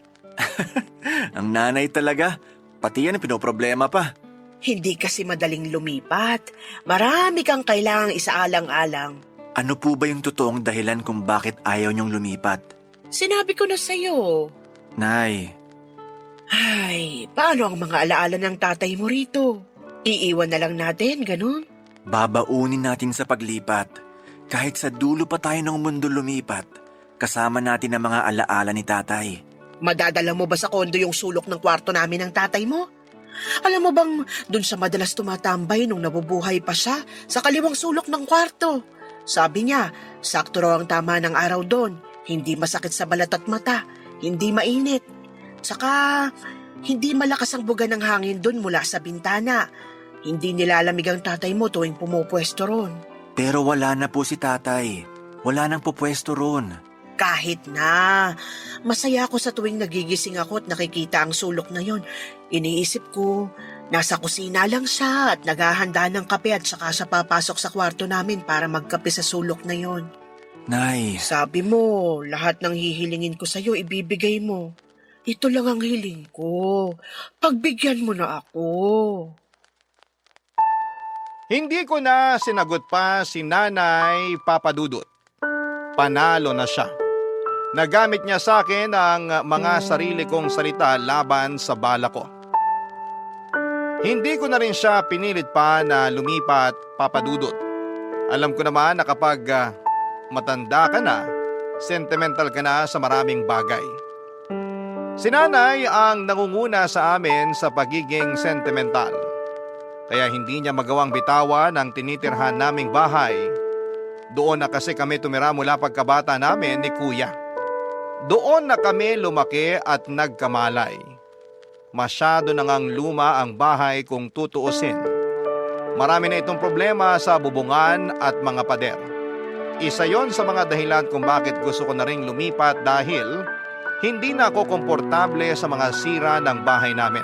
Ang nanay talaga. Pati yan pinoproblema pa. Hindi kasi madaling lumipat. Marami kang kailangang isaalang-alang. Ano po ba yung totoong dahilan kung bakit ayaw niyong lumipat? Sinabi ko na sa'yo. Nay, Ay, paano ang mga alaala ng tatay mo rito? Iiwan na lang natin, ganun? babaunin natin sa paglipat. Kahit sa dulo pa tayo ng mundo lumipat, kasama natin ang mga alaala ni tatay. Madadala mo ba sa kondo yung sulok ng kwarto namin ng tatay mo? Alam mo bang dun sa madalas tumatambay nung nabubuhay pa siya sa kaliwang sulok ng kwarto? Sabi niya, sakto raw ang tama ng araw doon. Hindi masakit sa balat at mata. Hindi mainit. Saka, hindi malakas ang buga ng hangin doon mula sa bintana. Hindi nilalamig ang tatay mo tuwing pumupwesto ron. Pero wala na po si tatay. Wala nang pupwesto ron. Kahit na. Masaya ako sa tuwing nagigising ako at nakikita ang sulok na yon. Iniisip ko, nasa kusina lang siya at naghahanda ng kape at saka siya papasok sa kwarto namin para magkape sa sulok na yon. Nay, Sabi mo, lahat ng hihilingin ko sa'yo, ibibigay mo. Ito lang ang hiling ko. Pagbigyan mo na ako. Hindi ko na sinagot pa si Nanay Papadudut. Panalo na siya. Nagamit niya sa akin ang mga sarili kong salita laban sa bala ko. Hindi ko na rin siya pinilit pa na lumipat, Papadudut. Alam ko naman na kapag matanda ka na, sentimental ka na sa maraming bagay. Si Nanay ang nangunguna sa amin sa pagiging sentimental. Kaya hindi niya magawang bitawan ang tinitirhan naming bahay. Doon na kasi kami tumira mula pagkabata namin ni Kuya. Doon na kami lumaki at nagkamalay. Masyado na ngang luma ang bahay kung tutuusin. Marami na itong problema sa bubungan at mga pader. Isa yon sa mga dahilan kung bakit gusto ko na ring lumipat dahil hindi na ako komportable sa mga sira ng bahay namin.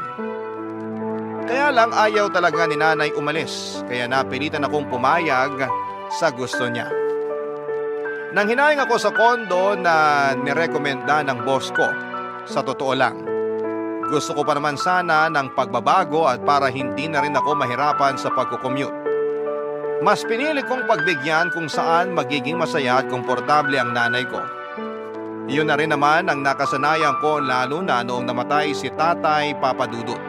Kaya lang ayaw talaga ni Nanay umalis, kaya napilitan akong pumayag sa gusto niya. Nang hinayang ako sa kondo na nirekomenda ng boss ko, sa totoo lang, gusto ko pa naman sana ng pagbabago at para hindi na rin ako mahirapan sa pagkukommute. Mas pinili kong pagbigyan kung saan magiging masaya at komportable ang nanay ko. Iyon na rin naman ang nakasanayan ko lalo na noong namatay si Tatay Papadudut.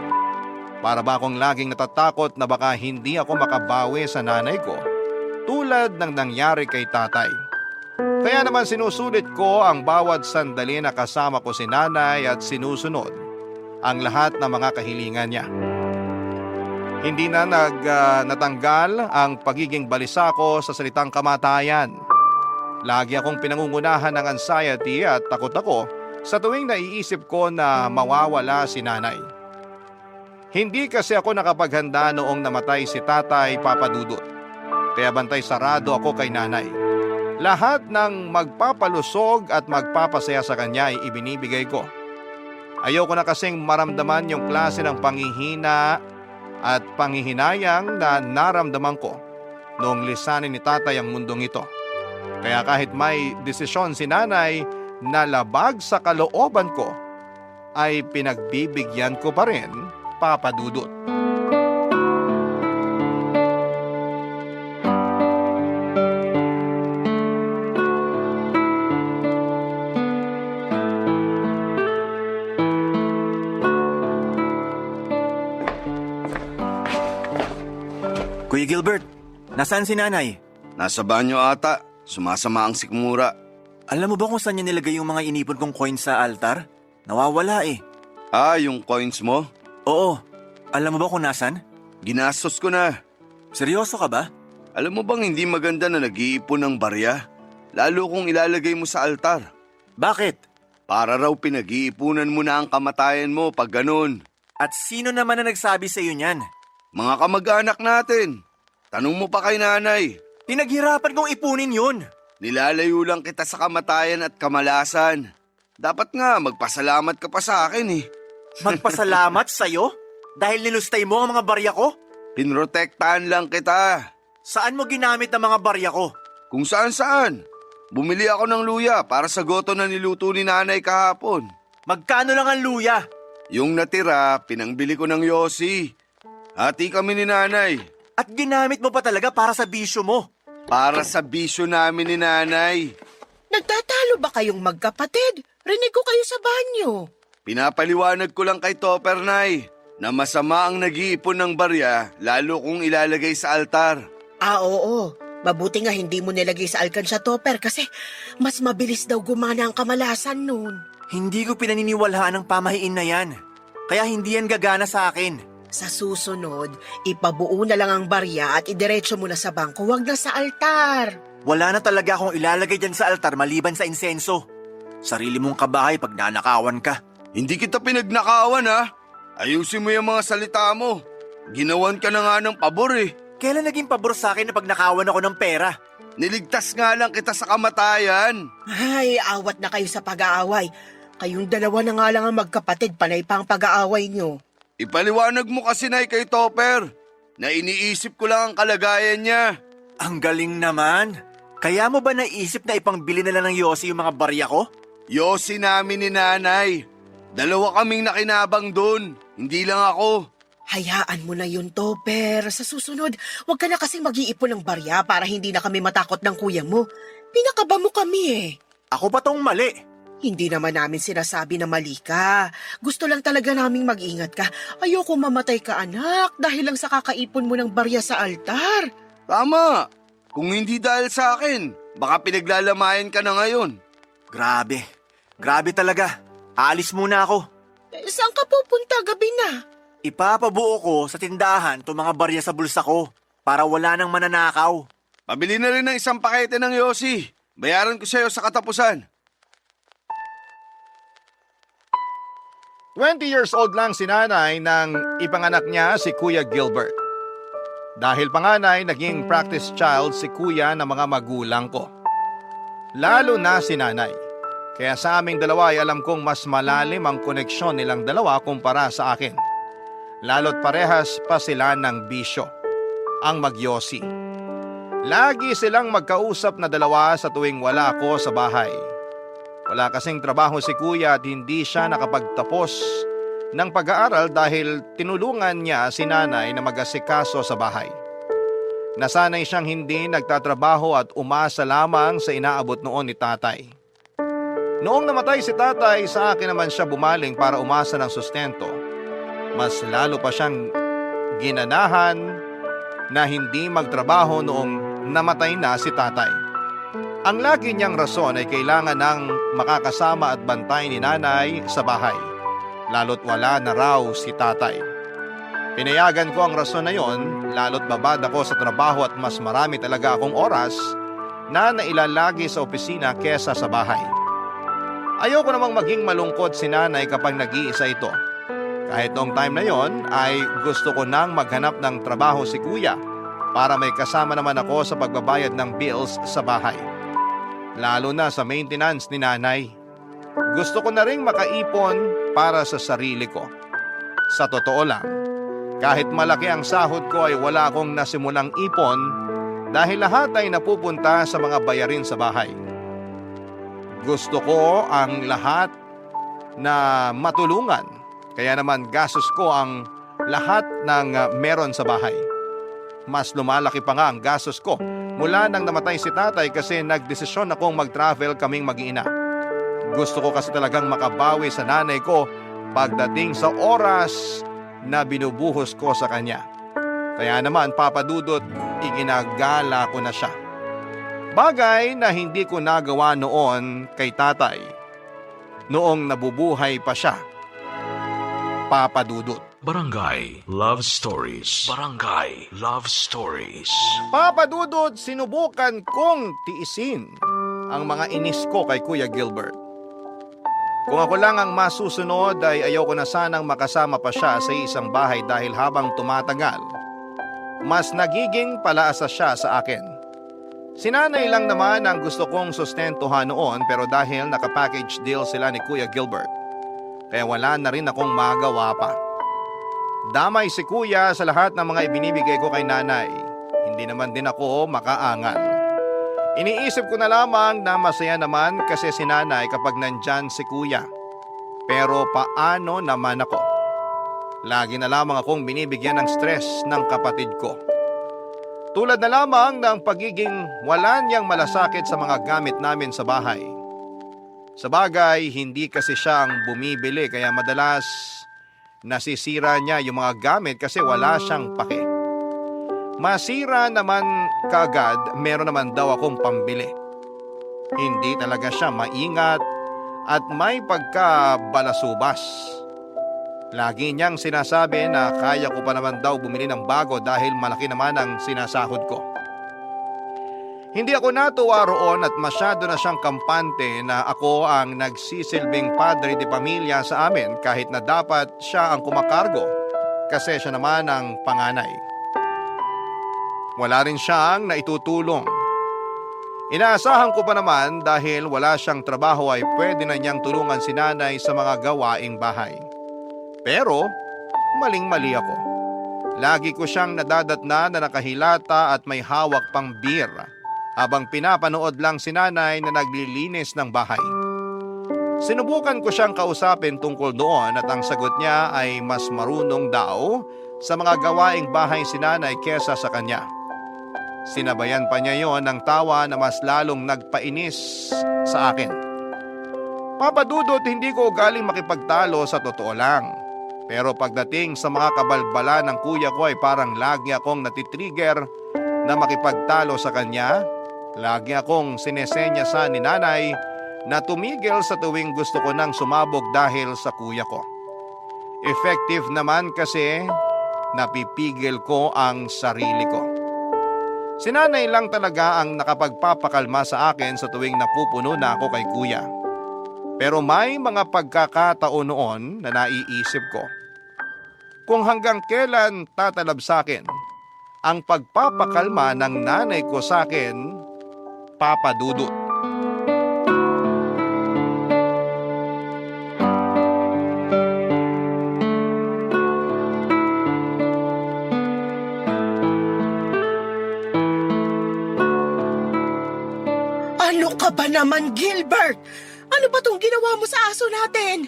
Para ba akong laging natatakot na baka hindi ako makabawi sa nanay ko tulad ng nangyari kay tatay. Kaya naman sinusulit ko ang bawat sandali na kasama ko si nanay at sinusunod ang lahat ng mga kahilingan niya. Hindi na natanggal ang pagiging balisa ko sa salitang kamatayan. Lagi akong pinangungunahan ng anxiety at takot ako sa tuwing naiisip ko na mawawala si nanay. Hindi kasi ako nakapaghanda noong namatay si Tatay Papadudut. Kaya bantay sarado ako kay nanay. Lahat ng magpapalusog at magpapasaya sa kanya ay ibinibigay ko. Ayoko na kasing maramdaman yung klase ng panghihina at panghihinayang na naramdaman ko noong lisanin ni tatay ang mundong ito. Kaya kahit may desisyon si nanay na labag sa kalooban ko, ay pinagbibigyan ko pa rin, Papadudut. Kuya Gilbert, nasaan si nanay? Nasa banyo ata. Sumasama ang sikmura. Alam mo ba kung saan niya nilagay yung mga inipon kong coins sa altar? Nawawala eh. Ah, yung coins mo? Oo. Alam mo ba kung nasan? Ginastos ko na. Seryoso ka ba? Alam mo bang hindi maganda na nag-iipon ng barya? Lalo kung ilalagay mo sa altar. Bakit? Para raw pinag-iipunan mo na ang kamatayan mo pag ganun. At sino naman na nagsabi sa iyo niyan? Mga kamag-anak natin. Tanong mo pa kay nanay. Pinaghirapan kong ipunin yun. Nilalayo lang kita sa kamatayan at kamalasan. Dapat nga magpasalamat ka pa sa akin eh. Magpasalamat sa'yo? Dahil nilustay mo ang mga barya ko? Pinrotektahan lang kita. Saan mo ginamit ang mga barya ko? Kung saan-saan. Bumili ako ng luya para sa goto na niluto ni nanay kahapon. Magkano lang ang luya? Yung natira, pinangbili ko ng yosi. Hati kami ni nanay. At ginamit mo pa talaga para sa bisyo mo. Para sa bisyo namin ni nanay. Nagtatalo ba kayong magkapatid? Rinig ko kayo sa banyo. Pinapaliwanag ko lang kay Topper, Nay, na masama ang nag-iipon ng barya lalo kung ilalagay sa altar. Ah, oo. Mabuti nga hindi mo nilagay sa alkansya topper kasi mas mabilis daw gumana ang kamalasan nun. Hindi ko pinaniniwalaan ang pamahiin na yan. Kaya hindi yan gagana sa akin. Sa susunod, ipabuo na lang ang barya at idiretso mo na sa bangko, wag na sa altar. Wala na talaga akong ilalagay dyan sa altar maliban sa insenso. Sarili mong kabahay pag nanakawan ka. Hindi kita pinagnakawan, ha? Ayusin mo yung mga salita mo. Ginawan ka na nga ng pabor eh. Kailan naging pabor sa akin na pagnakawan ako ng pera? Niligtas nga lang kita sa kamatayan. Ay, awat na kayo sa pag-aaway. Kayong dalawa na nga lang ang magkapatid, panay pa ang pag-aaway nyo. Ipaliwanag mo kasi, Nay, kay Topper na iniisip ko lang ang kalagayan niya. Ang galing naman. Kaya mo ba naisip na ipangbili na lang ng Yossi yung mga barya ko? Yossi namin ni nanay. Dalawa kaming nakinabang doon. Hindi lang ako. Hayaan mo na yun, Topper. Sa susunod, huwag ka na kasing mag-iipon ng barya para hindi na kami matakot ng kuya mo. Pinakaba mo kami eh. Ako pa tong mali. Hindi naman namin sinasabi na mali ka. Gusto lang talaga naming mag-ingat ka. Ayoko mamatay ka, anak, dahil lang sa kakaipon mo ng barya sa altar. Tama. Kung hindi dahil sa akin, baka pinaglalamayan ka na ngayon. Grabe. Grabe talaga. Aalis muna ako. Saan ka pupunta gabi na? Ipapabuo ko sa tindahan itong mga barya sa bulsa ko para wala nang mananakaw. Pabili na rin ng isang pakete ng Yossi. Bayaran ko sa'yo sa katapusan. 20 years old lang si nanay nang ipanganak niya si Kuya Gilbert. Dahil panganay, naging practice child si kuya ng mga magulang ko. Lalo na si nanay. Kaya sa aming dalawa ay alam kong mas malalim ang koneksyon nilang dalawa kumpara sa akin. Lalo't parehas pa sila ng bisyo, ang magyosi. Lagi silang magkausap na dalawa sa tuwing wala ako sa bahay. Wala kasing trabaho si kuya at hindi siya nakapagtapos ng pag-aaral dahil tinulungan niya si nanay na mag-asikaso sa bahay. Nasanay siyang hindi nagtatrabaho at umasa lamang sa inaabot noon ni tatay. Noong namatay si tatay, sa akin naman siya bumaling para umasa ng sustento. Mas lalo pa siyang ginanahan na hindi magtrabaho noong namatay na si tatay. Ang lagi niyang rason ay kailangan ng makakasama at bantay ni nanay sa bahay. Lalo't wala na raw si tatay. Pinayagan ko ang rason na yon, lalo't babad ako sa trabaho at mas marami talaga akong oras na nailalagi sa opisina kesa sa bahay. Ayoko namang maging malungkot si nanay kapag nag-iisa ito. Kahit noong time na yon ay gusto ko nang maghanap ng trabaho si kuya para may kasama naman ako sa pagbabayad ng bills sa bahay. Lalo na sa maintenance ni nanay. Gusto ko na ring makaipon para sa sarili ko. Sa totoo lang, kahit malaki ang sahod ko ay wala akong nasimulang ipon dahil lahat ay napupunta sa mga bayarin sa bahay. Gusto ko ang lahat na matulungan, kaya naman gastos ko ang lahat ng meron sa bahay. Mas lumalaki pa nga ang gastos ko mula nang namatay si tatay kasi nagdesisyon akong mag-travel kaming mag-ina. Gusto ko kasi talagang makabawi sa nanay ko pagdating sa oras na binubuhos ko sa kanya. Kaya naman, Papa Dudut, iginagala ko na siya. Bagay na hindi ko nagawa noon kay tatay noong nabubuhay pa siya. Papa Dudut. Barangay Love Stories. Barangay Love Stories. Papa Dudut, sinubukan kong tiisin ang mga inis ko kay Kuya Gilbert. Kung ako lang ang masusunod ay ayoko na sanang makasama pa siya sa isang bahay dahil habang tumatagal, mas nagiging palaasa siya sa akin. Sinanay lang naman ang gusto kong sustentuhan noon pero dahil naka-package deal sila ni Kuya Gilbert, kaya wala na rin akong magawa pa. Damay si Kuya sa lahat ng mga ibinibigay ko kay nanay. Hindi naman din ako makaangal. Iniisip ko na lamang na masaya naman kasi si nanay kapag nandyan si kuya. Pero paano naman ako? Lagi na lamang akong binibigyan ng stress ng kapatid ko. Tulad na lamang ng pagiging wala niyang malasakit sa mga gamit namin sa bahay. Sa bagay, hindi kasi siya ang bumibili kaya madalas nasisira niya yung mga gamit kasi wala siyang pake. Masira naman kaagad, meron naman daw akong pambili. Hindi talaga siya maingat at may pagkabalasubas. Lagi niyang sinasabi na kaya ko pa naman daw bumili ng bago dahil malaki naman ang sinasahod ko. Hindi ako natuwa roon at masyado na siyang kampante na ako ang nagsisilbing padre de pamilya sa amin kahit na dapat siya ang kumakargo kasi siya naman ang panganay. Wala rin siyang naitutulong. Inaasahan ko pa naman dahil wala siyang trabaho ay pwede na niyang tulungan si nanay sa mga gawaing bahay. Pero maling-mali ako. Lagi ko siyang nadadatna na nakahilata at may hawak pang beer habang pinapanood lang si nanay na naglilinis ng bahay. Sinubukan ko siyang kausapin tungkol doon at ang sagot niya ay mas marunong daw sa mga gawaing bahay si nanay kesa sa kanya. Sinabayan pa niya yon ng tawa na mas lalong nagpainis sa akin. Papa Dudut, hindi ko ugaling makipagtalo sa totoo lang. Pero pagdating sa mga kabalbala ng kuya ko ay parang lagi akong natitrigger na makipagtalo sa kanya. Lagi akong sinesenyasan ni nanay na tumigil sa tuwing gusto ko nang sumabog dahil sa kuya ko. Effective naman kasi napipigil ko ang sarili ko. Si nanay lang talaga ang nakapagpapakalma sa akin sa tuwing napupuno na ako kay kuya. Pero may mga pagkakataon noon na naiisip ko kung hanggang kailan tatalab sa akin ang pagpapakalma ng nanay ko sa akin, Papa Dudut. Ano ka ba naman, Gilbert? Ano ba tong ginawa mo sa aso natin?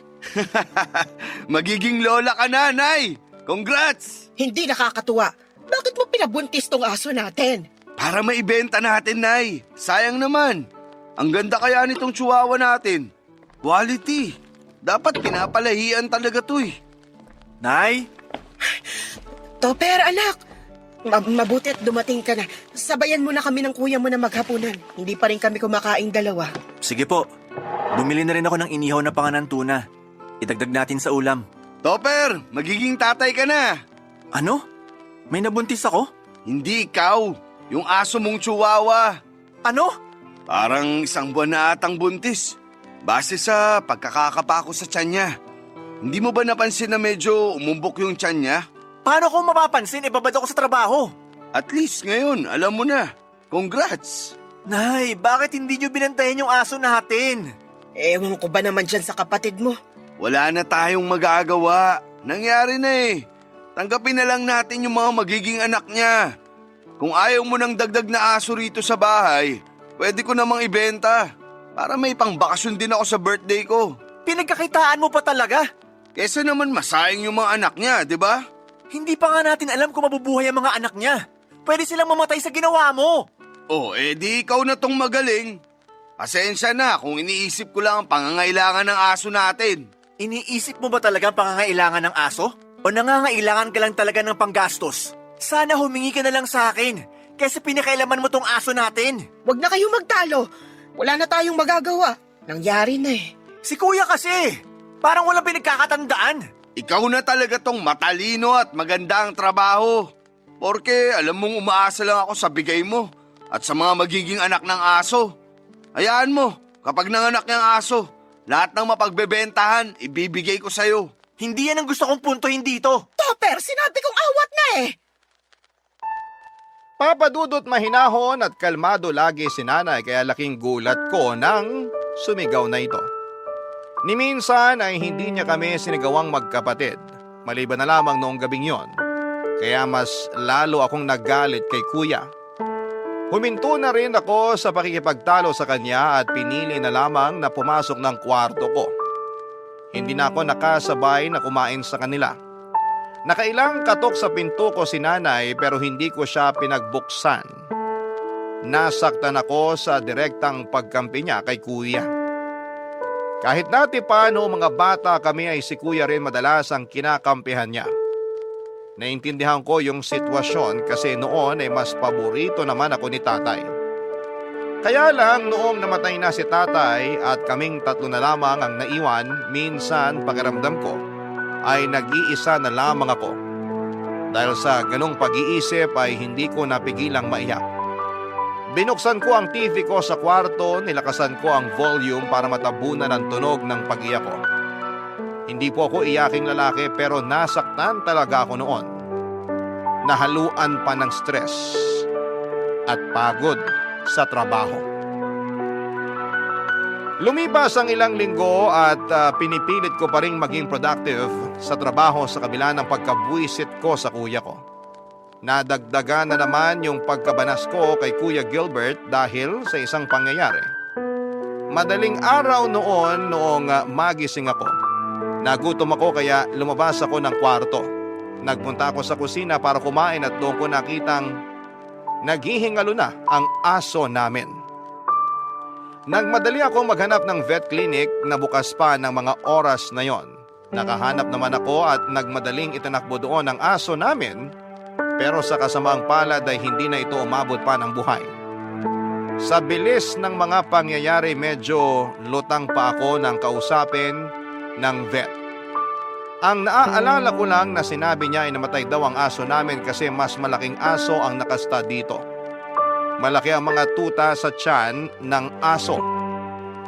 Magiging lola ka na, Nay! Congrats! Hindi nakakatuwa. Bakit mo pinabuntis tong aso natin? Para maibenta natin, Nay. Sayang naman. Ang ganda kaya nitong chihuahua natin. Quality. Dapat pinapalahian talaga to eh. Nay? Topper, anak. Mabuti at dumating ka na. Sabayan mo na kami ng kuya mo na maghapunan. Hindi pa rin kami kumakain dalawa. Sige po. Bumili na rin ako ng inihaw na panganan tuna. Idagdag natin sa ulam. Topper, magiging tatay ka na. Ano? May nabuntis ako? Hindi ikaw. Yung aso mong chihuahua. Ano? Parang 1 buwan na atang buntis. Base sa pagkakakapa ko sa tiyan niya. Hindi mo ba napansin na medyo umumbok yung tiyan niya? Paano ko mapapansin? Ibabad ako sa trabaho. At least ngayon, alam mo na. Congrats! Nay, bakit hindi nyo binantayan yung aso natin? Ewan ko ba naman dyan sa kapatid mo? Wala na tayong magagawa. Nangyari na eh. Tanggapin na lang natin yung mga magiging anak niya. Kung ayaw mo ng dagdag na aso rito sa bahay, pwede ko namang ibenta. Para may pangbakasyon din ako sa birthday ko. Pinagkakitaan mo pa talaga? Kesa naman masayang yung mga anak niya, di ba? Hindi pa nga natin alam kung mabubuhay ang mga anak niya. Pwede silang mamatay sa ginawa mo. Oh, di ikaw na tong magaling. Pasensya na kung iniisip ko lang ang pangangailangan ng aso natin. Iniisip mo ba talaga ang pangangailangan ng aso? O nangangailangan ka lang talaga ng panggastos? Sana humingi ka na lang sa akin, kaysa pinakailaman mo tong aso natin. Huwag na kayong magtalo. Wala na tayong magagawa. Nangyari na eh. Si kuya kasi, parang walang pinagkakatandaan. Ikaw na talaga tong matalino at maganda ang trabaho. Porke alam mong umaasa lang ako sa bigay mo at sa mga magiging anak ng aso. Hayaan mo, kapag nanganak niyang aso, lahat ng mapagbebentahan, ibibigay ko sa'yo. Hindi yan ang gusto kong puntuhin dito. Topper, sinabi kong awat na eh. Papa Dudut, mahinahon at kalmado lagi si nanay kaya laking gulat ko nang sumigaw na ito. Ni minsan ay hindi niya kami sinigawang magkapatid, maliban na lamang noong gabing yon. Kaya mas lalo akong naggalit kay kuya. Huminto na rin ako sa pakikipagtalo sa kanya at pinili na lamang na pumasok ng kwarto ko. Hindi na ako nakasabay na kumain sa kanila. Nakailang katok sa pinto ko si nanay pero hindi ko siya pinagbuksan. Nasaktan ako sa direktang pagkampi niya kay kuya. Kahit dati pa noong mga bata kami ay si kuya rin madalas ang kinakampihan niya. Naintindihan ko yung sitwasyon kasi noon ay mas paborito naman ako ni tatay. Kaya lang noong namatay na si tatay at kaming tatlo na lamang ang naiwan, minsan pakiramdam ko ay nag-iisa na lamang ako. Dahil sa ganong pag-iisip ay hindi ko napigilang maiyak. Binuksan ko ang TV ko sa kwarto, nilakasan ko ang volume para matabunan ang tunog ng pag-iyak ko. Hindi po ako iyaking lalaki pero nasaktan talaga ako noon. Nahaluan pa ng stress at pagod sa trabaho. Lumipas ang ilang linggo at pinipilit ko pa rin maging productive sa trabaho sa kabila ng pagkabuisit ko sa kuya ko. Nadagdagan na naman yung pagkabanas ko kay Kuya Gilbert dahil sa isang pangyayari. Madaling araw noong magising ako. Nagutom ako kaya lumabas ako ng kwarto. Nagpunta ako sa kusina para kumain at doon ko nakitang naghihingalo na ang aso namin. Nagmadali ako maghanap ng vet clinic na bukas pa ng mga oras na yon. Nakahanap naman ako at nagmadaling itinakbo doon ang aso namin, pero sa kasamaang palad ay hindi na ito umabot pa ng buhay. Sa bilis ng mga pangyayari, medyo lutang pa ako ng kausapin ng vet. Ang naaalala ko lang na sinabi niya ay namatay daw ang aso namin kasi mas malaking aso ang nakasta dito. Malaki ang mga tuta sa tiyan ng aso,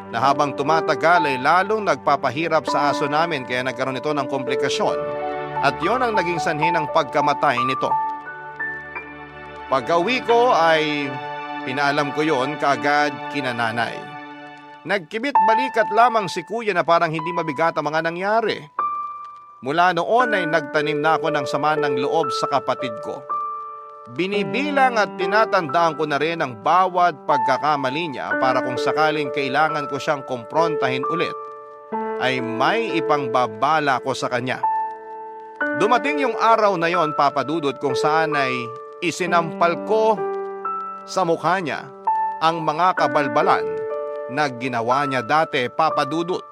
na habang tumatagal ay lalong nagpapahirap sa aso namin kaya nagkaroon ito ng komplikasyon at yon ang naging sanhi ng pagkamatay nito. Pag-uwi ko ay pinaalam ko yon kaagad kina nanay. Nagkibit balikat lamang si kuya na parang hindi mabigat ang mga nangyari. Mula noon ay nagtanim na ako ng sama ng loob sa kapatid ko. Binibilang at tinatandaan ko na rin ang bawat pagkakamali niya para kung sakaling kailangan ko siyang kumprontahin ulit, ay may ipangbabala ko sa kanya. Dumating yung araw na yon, Papa Dudut, kung saan ay isinampal ko sa mukha niya ang mga kabalbalan na ginawa niya dati, Papa Dudut.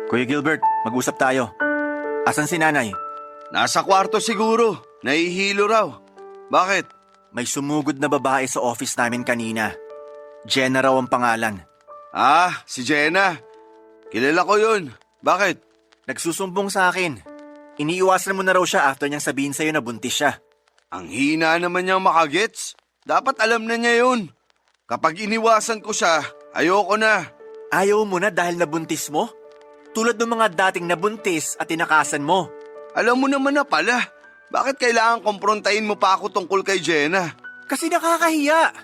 Kuya Gilbert, mag-usap tayo. Asan si nanay? Nasa kwarto siguro. Nahihilo raw. Bakit? May sumugod na babae sa office namin kanina. Jenna raw ang pangalan. Ah, si Jenna. Kilala ko yun. Bakit? Nagsusumbong sa akin. Iniiwasan mo na raw siya after niyang sabihin sa'yo na buntis siya. Ang hina naman niyang makagets. Dapat alam na niya yun. Kapag iniwasan ko siya, ayoko na. Ayaw mo na dahil nabuntis mo? Tulad ng mga dating nabuntis at tinakasan mo. Alam mo naman na pala. Bakit kailangan komprontahin mo pa ako tungkol kay Jenna? Kasi nakakahiya.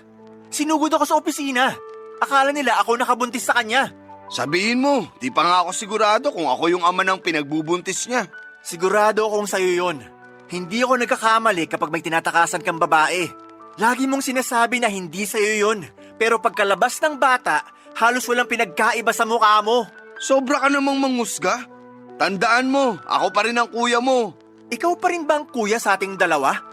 Sinugod ako sa opisina. Akala nila ako nakabuntis sa kanya. Sabihin mo, di pa nga ako sigurado kung ako yung ama ng pinagbubuntis niya. Sigurado akong sa'yo yun. Hindi ako nagkakamali kapag may tinatakasan kang babae. Lagi mong sinasabi na hindi sa'yo yun. Pero pagkalabas ng bata, halos walang pinagkaiba sa mukha mo. Sobra ka namang mangusga. Tandaan mo, ako pa rin ang kuya mo. Ikaw pa rin ba ang kuya sa ating dalawa?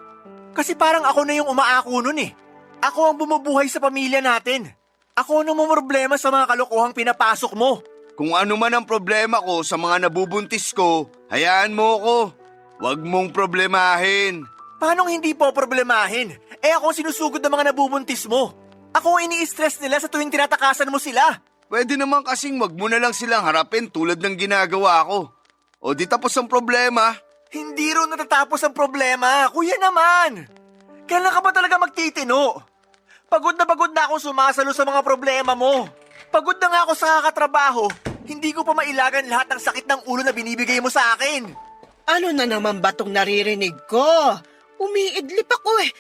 Kasi parang ako na yung umaako nun eh. Ako ang bumubuhay sa pamilya natin. Ako ang problema sa mga kalokohang pinapasok mo. Kung ano man ang problema ko sa mga nabubuntis ko, hayaan mo ko. Huwag mong problemahin. Paano hindi po problemahin? Eh ako ang sinusugod ng mga nabubuntis mo. Ako ang ini-stress nila sa tuwing tinatakasan mo sila. Pwede naman kasing wag mo na lang silang harapin tulad ng ginagawa ko. O di tapos ang problema. Hindi rin natatapos ang problema. Kuya naman. Kailan ka ba talaga magtitino? Pagod na akong sumasalo sa mga problema mo. Pagod na nga ako sa kakatrabaho. Hindi ko pa mailagan lahat ng sakit ng ulo na binibigay mo sa akin. Ano na naman ba tong naririnig ko? Umiidlip ako eh.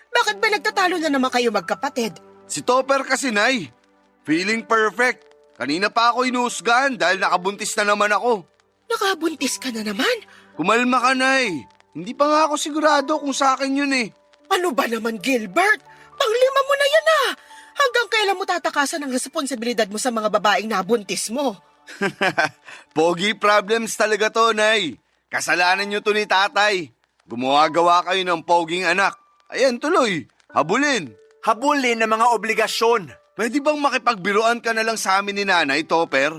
Bakit ba nagtatalo na naman kayo magkapatid? Si Topper kasi, Nay. Feeling perfect. Kanina pa ako inuusgahan dahil nakabuntis na naman ako. Nakabuntis ka na naman? Kumalma ka, Nay. Hindi pa nga ako sigurado kung sa akin yun eh. Ano ba naman, Gilbert? Panglima mo na yan ah! Hanggang kailan mo tatakasan ang responsibilidad mo sa mga babaeng nabuntis mo? Pogi problems talaga to, Nay. Kasalanan nyo to ni tatay. Gumawa-gawa kayo ng poging anak. Ayan, tuloy. Habulin. Habulin ng mga obligasyon. Pwede bang makipagbiruan ka na lang sa amin ni Nanay, Topper?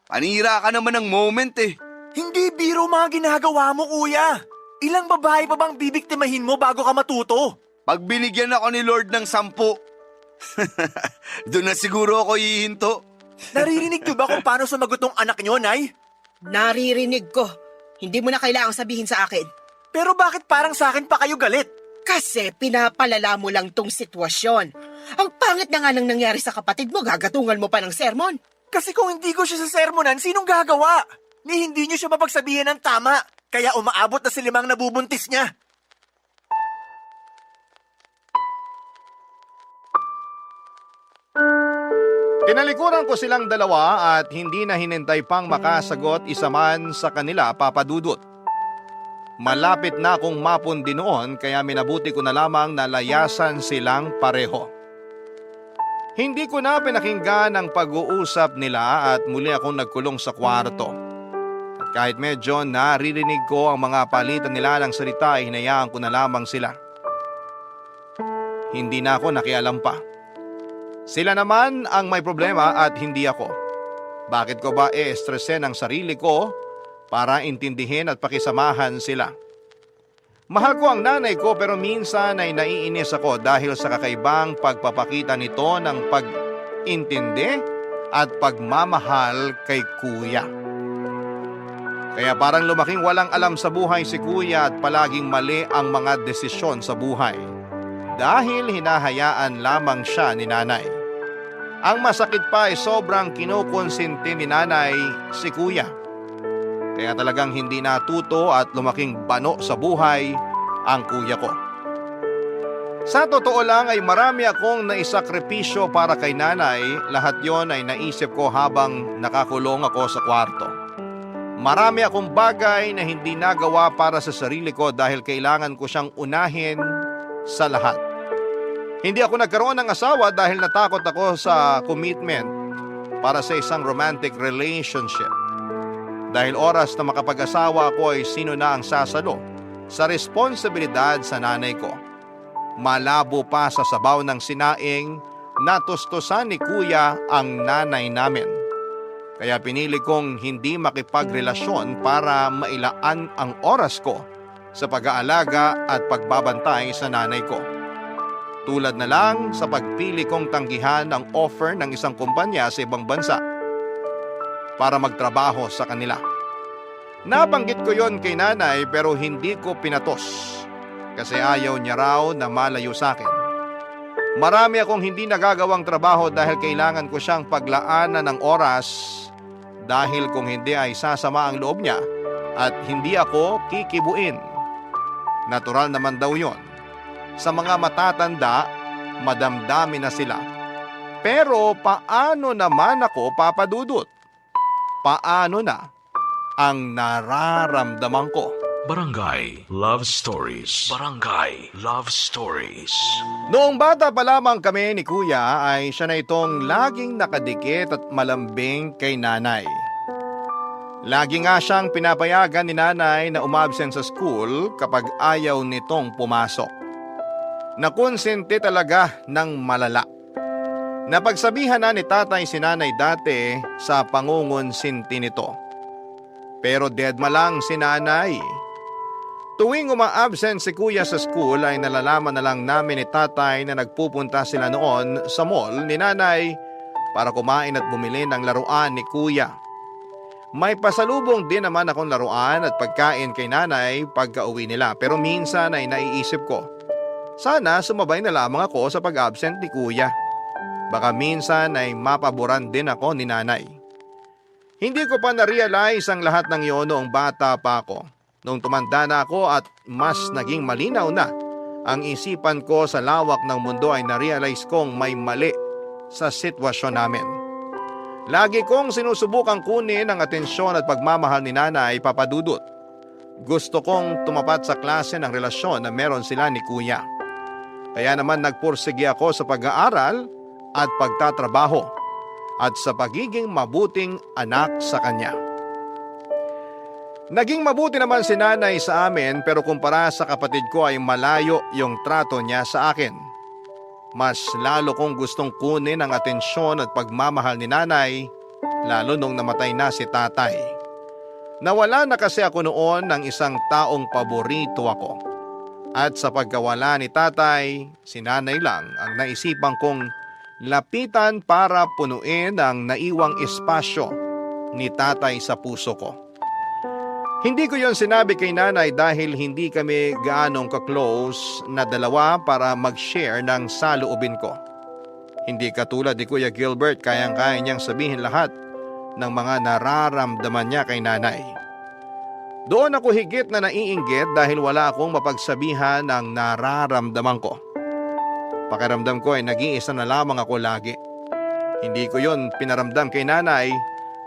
Panira ka naman ng moment eh. Hindi biro mga ginagawa mo, kuya. Ilang babae pa bang bibiktimahin mo bago ka matuto? Pag binigyan ako ni Lord ng 10, doon na siguro ako hihinto. Naririnig niyo ba kung paano sumagot ng anak niyo, Nay? Naririnig ko. Hindi mo na kailangang sabihin sa akin. Pero bakit parang sa akin pa kayo galit? Kasi pinapalala mo lang tong sitwasyon. Ang pangit na nga nang nangyari sa kapatid mo, gagatungan mo pa ng sermon. Kasi kung hindi ko siya sa sermonan, sinong gagawa? Ni hindi niyo siya mapagsabihin ng tama. Kaya umaabot na si Limang nabubuntis niya. Tinalikuran ko silang dalawa at hindi na hinintay pang makasagot isa man sa kanila, Papa Dudut. Malapit na akong mapundi noon kaya minabuti ko na lamang na layasan silang pareho. Hindi ko na pinakinggan ang pag-uusap nila at muli akong nagkulong sa kwarto. At kahit medyo naririnig ko ang mga palitan nila ng salita ay hinayaan ko na lamang sila. Hindi na ako nakialam pa. Sila naman ang may problema at hindi ako. Bakit ko ba stressin ang sarili ko para intindihin at pakisamahan sila? Mahal ko ang nanay ko pero minsan ay naiinis ako dahil sa kakaibang pagpapakita nito ng pag-intindi at pagmamahal kay kuya. Kaya parang lumaking walang alam sa buhay si kuya at palaging mali ang mga desisyon sa buhay. Dahil hinahayaan lamang siya ni nanay. Ang masakit pa ay sobrang kinukonsinti ni nanay si kuya. Kaya talagang hindi natuto at lumaking bano sa buhay ang kuya ko. Sa totoo lang ay marami akong naisakripisyo para kay nanay. Lahat yon ay naisip ko habang nakakulong ako sa kwarto. Marami akong bagay na hindi nagawa para sa sarili ko dahil kailangan ko siyang unahin sa lahat. Hindi ako nagkaroon ng asawa dahil natakot ako sa commitment para sa isang romantic relationship. Dahil oras na makapag-asawa ako ay sino na ang sasalo sa responsibilidad sa nanay ko. Malabo pa sa sabaw ng sinaing, natustusan ni kuya ang nanay namin. Kaya pinili kong hindi makipagrelasyon para mailaan ang oras ko sa pag-aalaga at pagbabantay sa nanay ko. Tulad na lang sa pagpili kong tanggihan ang offer ng isang kumpanya sa ibang bansa para magtrabaho sa kanila. Nabanggit ko yon kay nanay pero hindi ko pinatos kasi ayaw niya raw na malayo sa akin. Marami akong hindi nagagawang trabaho dahil kailangan ko siyang paglaanan ng oras dahil kung hindi ay sasama ang loob niya at hindi ako kikibuin. Natural naman daw yon. Sa mga matatanda, madamdami na sila. Pero paano naman ako, Papa Dudut? Paano na ang nararamdaman ko? Barangay Love Stories. Barangay Love Stories. Noong bata pa lamang kami ni Kuya ay siya na itong laging nakadikit at malambing kay nanay. Lagi nga siyang pinapayagan ni nanay na umabsent sa school kapag ayaw nitong pumasok. Nakonsente talaga ng malala. Napagsabihan na ni tatay si nanay dati sa pangungonsinti nito. Pero deadma lang si nanay. Tuwing uma-absent si kuya sa school ay nalalaman na lang namin ni tatay na nagpupunta sila noon sa mall ni nanay para kumain at bumili ng laruan ni kuya. May pasalubong din naman akong laruan at pagkain kay nanay pagka-uwi nila pero minsan ay naiisip ko. Sana sumabay na lamang ako sa pag-absent ni kuya. Baka minsan ay mapaboran din ako ni nanay. Hindi ko pa na-realize ang lahat ng iyon noong bata pa ako. Noong tumanda na ako at mas naging malinaw na ang isipan ko sa lawak ng mundo ay na-realize kong may mali sa sitwasyon namin. Lagi kong sinusubukang kunin ang atensyon at pagmamahal ni nanay, Papa Dudut. Gusto kong tumapat sa klase ng relasyon na meron sila ni kuya. Kaya naman nagpursige ako sa pag-aaral at pagtatrabaho at sa pagiging mabuting anak sa kanya. Naging mabuti naman si nanay sa amin pero kumpara sa kapatid ko ay malayo yung trato niya sa akin. Mas lalo kong gustong kunin ang atensyon at pagmamahal ni nanay lalo nung namatay na si tatay. Nawala na kasi ako noon ng isang taong paborito ako. At sa pagkawala ni tatay, si nanay lang ang naisipan kong lapitan para punuin ang naiwang espasyo ni tatay sa puso ko. Hindi ko yon sinabi kay nanay dahil hindi kami gaanong ka-close na dalawa para mag-share ng saloobin ko. Hindi katulad ni Kuya Gilbert kayang-kaya niyang sabihin lahat ng mga nararamdaman niya kay nanay. Doon ako higit na naiinggit dahil wala akong mapagsabihan ng nararamdaman ko. Pakiramdam ko ay nag-iisa na lamang ako lagi. Hindi ko yon pinaramdam kay nanay.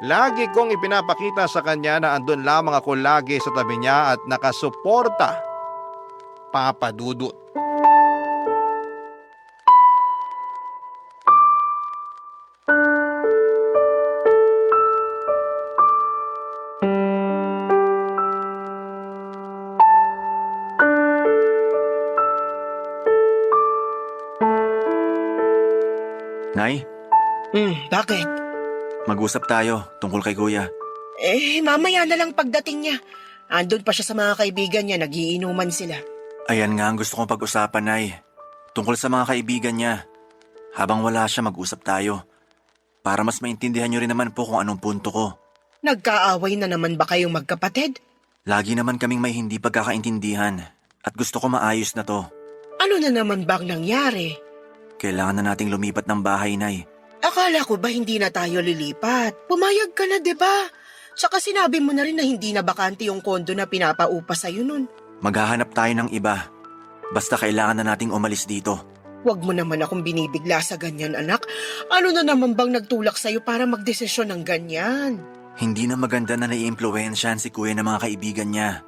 Lagi kong ipinapakita sa kanya na andun lamang ako lagi sa tabi niya at nakasuporta. Papa Dudut. Nay, Bakit? mag-usap tayo tungkol kay Kuya. Mamaya na lang pagdating niya. Andun pa siya sa mga kaibigan niya, nagiinuman sila. Ayan nga ang gusto kong pag-usapan, Nay. Tungkol sa mga kaibigan niya. Habang wala siya, mag-usap tayo. Para mas maintindihan niyo rin naman po kung anong punto ko. Nagkaaway na naman ba kayong magkapatid? Lagi naman kaming may hindi pagkakaintindihan. At gusto ko maayos na to. Ano na naman bang nangyari? Kailangan na nating lumipat ng bahay, Nay. Akala ko ba hindi na tayo lilipat? Pumayag ka na, 'di ba? Tsaka sinabi mo na rin na hindi na bakante yung kondo na pinapaupa sa'yo nun. Maghahanap tayo ng iba. Basta kailangan na nating umalis dito. Huwag mo naman akong binibigla sa ganyan, anak. Ano na naman bang nagtulak sa'yo para magdesisyon ng ganyan? Hindi na maganda na naiimpluwensyahan si Kuya ng mga kaibigan niya.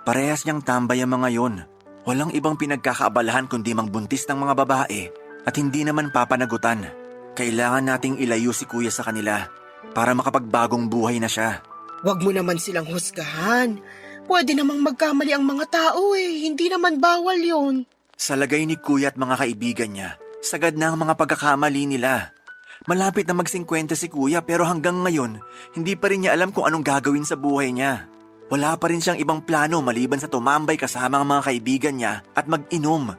Parehas niyang tambay ang mga yon. Walang ibang pinagkakaabalahan kundi mangbuntis ng mga babae at hindi naman papanagutan. Kailangan nating ilayo si Kuya sa kanila para makapagbagong buhay na siya. Huwag mo naman silang husgahan. Pwede namang magkamali ang mga tao hindi naman bawal yon. Sa lagay ni Kuya at mga kaibigan niya, sagad na ang mga pagkakamali nila. Malapit na mag-50 si Kuya pero hanggang ngayon, hindi pa rin niya alam kung anong gagawin sa buhay niya. Wala pa rin siyang ibang plano maliban sa tumambay kasama ang mga kaibigan niya at mag-inom.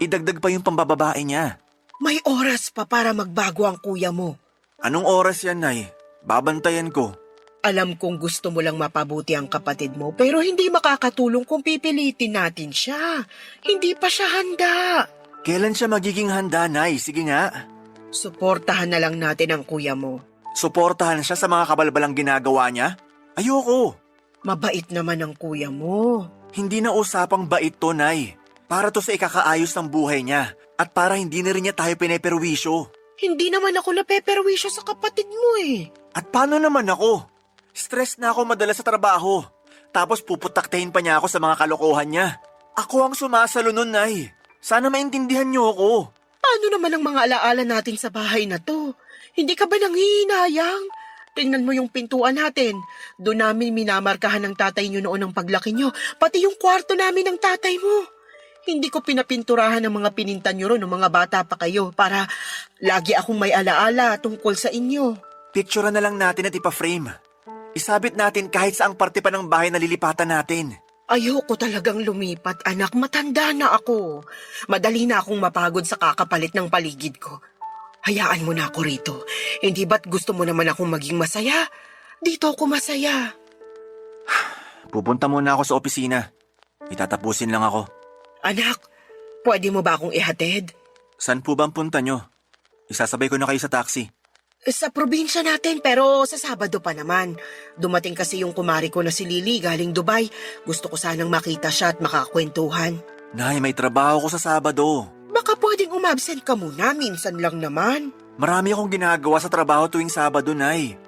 Idagdag pa yung pambababae niya. May oras pa para magbago ang kuya mo. Anong oras yan, Nay? Babantayan ko. Alam kong gusto mo lang mapabuti ang kapatid mo pero hindi makakatulong kung pipilitin natin siya. Hindi pa siya handa. Kailan siya magiging handa, Nay? Sige nga. Suportahan na lang natin ang kuya mo. Suportahan siya sa mga kabalbalang ginagawa niya? Ayoko. Mabait naman ang kuya mo. Hindi na usapang bait to, Nay. Para to sa ikakaayos ng buhay niya at para hindi na rin niya tayo pineperwisyo. Hindi naman ako napeperwisyo sa kapatid mo At paano naman ako? Stress na ako madalas sa trabaho. Tapos puputaktahin pa niya ako sa mga kalokohan niya. Ako ang sumasalo nun, Nay. Sana maintindihan niyo ako. Paano naman ang mga alaala natin sa bahay na to? Hindi ka ba nanghihinayang? Tingnan mo yung pintuan natin. Doon namin minamarkahan ng tatay niyo noon ang paglaki niyo. Pati yung kwarto namin ng tatay mo. Hindi ko pinapinturahan ng mga pinintan niyo ron ng mga bata pa kayo para lagi akong may alaala tungkol sa inyo. Picture na lang natin at ipa-frame. Isabit natin kahit saang parte pa ng bahay na lilipatan natin. Ayoko talagang lumipat, anak. Matanda na ako. Madali na akong mapagod sa kakapalit ng paligid ko. Hayaan mo na ako rito. Hindi ba't gusto mo naman akong maging masaya? Dito ako masaya. Pupunta muna ako sa opisina. Itatapusin lang ako. Anak, pwede mo ba akong ihatid? Saan po ba ang punta nyo? Isasabay ko na kayo sa taxi. Sa probinsya natin pero sa Sabado pa naman. Dumating kasi yung kumari ko na si Lily galing Dubai. Gusto ko sanang makita siya at makakwentuhan. Nay, may trabaho ko sa Sabado. Baka pwedeng umabsent ka muna, minsan lang naman. Marami akong ginagawa sa trabaho tuwing Sabado, Nay.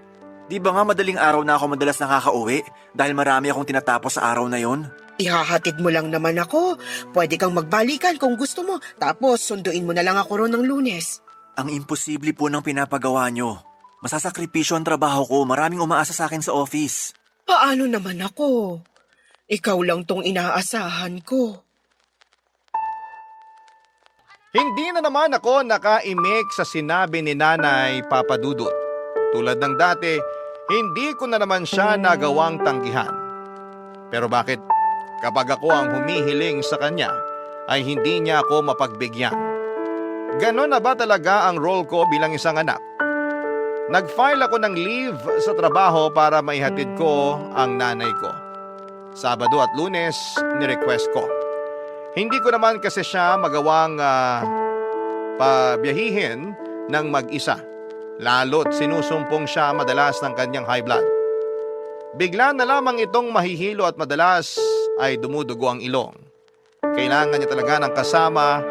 Di ba nga madaling araw na ako madalas nakakauwi dahil marami akong tinatapos sa araw na yon? Ihahatid mo lang naman ako. Pwede kang magbalikan kung gusto mo. Tapos sunduin mo na lang ako ron ng Lunes. Ang imposible po ng pinapagawa nyo. Masasakripisyo ang trabaho ko. Maraming umaasa sa akin sa office. Paano naman ako? Ikaw lang tong inaasahan ko. Hindi na naman ako nakaimik sa sinabi ni Nanay Papa Dudut. Tulad ng dati, hindi ko na naman siya nagawang tanggihan. Pero bakit kapag ako ang humihiling sa kanya, ay hindi niya ako mapagbigyan? Ganon na ba talaga ang role ko bilang isang anak? Nag-file ako ng leave sa trabaho para maihatid ko ang nanay ko. Sabado at Lunes, ni-request ko. Hindi ko naman kasi siya magawang pabiyahihin ng mag-isa. Lalo't sinusumpong siya madalas ng kanyang high blood. Bigla na lamang itong mahihilo at madalas ay dumudugo ang ilong. Kailangan niya talaga ng kasama.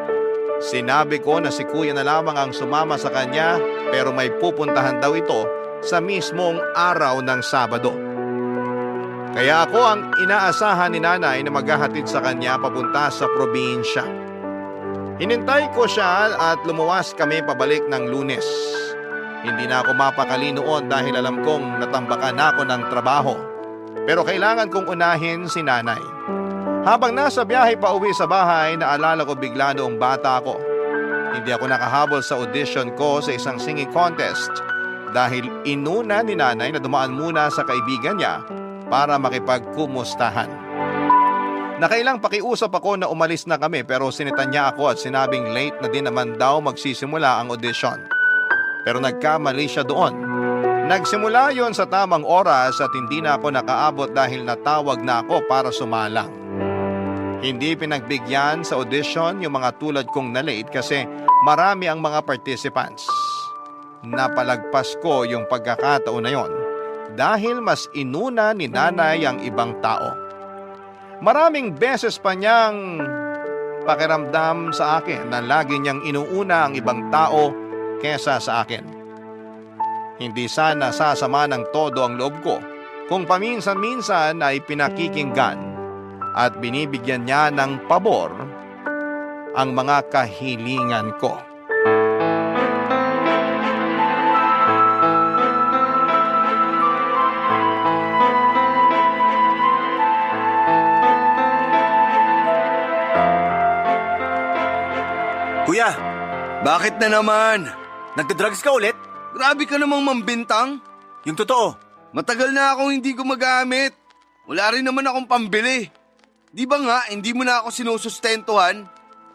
Sinabi ko na si kuya na lamang ang sumama sa kanya pero may pupuntahan daw ito sa mismong araw ng Sabado. Kaya ako ang inaasahan ni nanay na maghahatid sa kanya papunta sa probinsya. Hinintay ko siya at lumuwas kami pabalik ng Lunes. Hindi na ako mapakali noon dahil alam kong natambakan na ako ng trabaho. Pero kailangan kong unahin si nanay. Habang nasa biyahe pa uwi sa bahay, naalala ko bigla noong bata ako. Hindi ako nakahabol sa audition ko sa isang singing contest dahil inuna ni nanay na dumaan muna sa kaibigan niya para makipagkumustahan. Nakailang pakiusap ako na umalis na kami pero sinitan niya ako at sinabing late na din naman daw magsisimula ang audition. Pero nagkamali siya doon. Nagsimula yon sa tamang oras at hindi na ako nakaabot dahil natawag na ako para sumalang. Hindi pinagbigyan sa audition yung mga tulad kong na-late kasi marami ang mga participants. Napalagpas ko yung pagkakataon na yon dahil mas inuna ni nanay ang ibang tao. Maraming beses pa niyang pakiramdam sa akin na lagi niyang inuuna ang ibang tao kesa sa akin. Hindi sana sasama ng todo ang loob ko kung paminsan-minsan ay pinakikinggan at binibigyan niya ng pabor ang mga kahilingan ko. Kuya, Bakit na naman? nagda-drugs ka ulit? Grabe ka namang mambintang. Yung totoo. Matagal na akong hindi gumagamit. Wala rin naman akong pambili. Di ba nga, hindi mo na ako sinusustentuhan?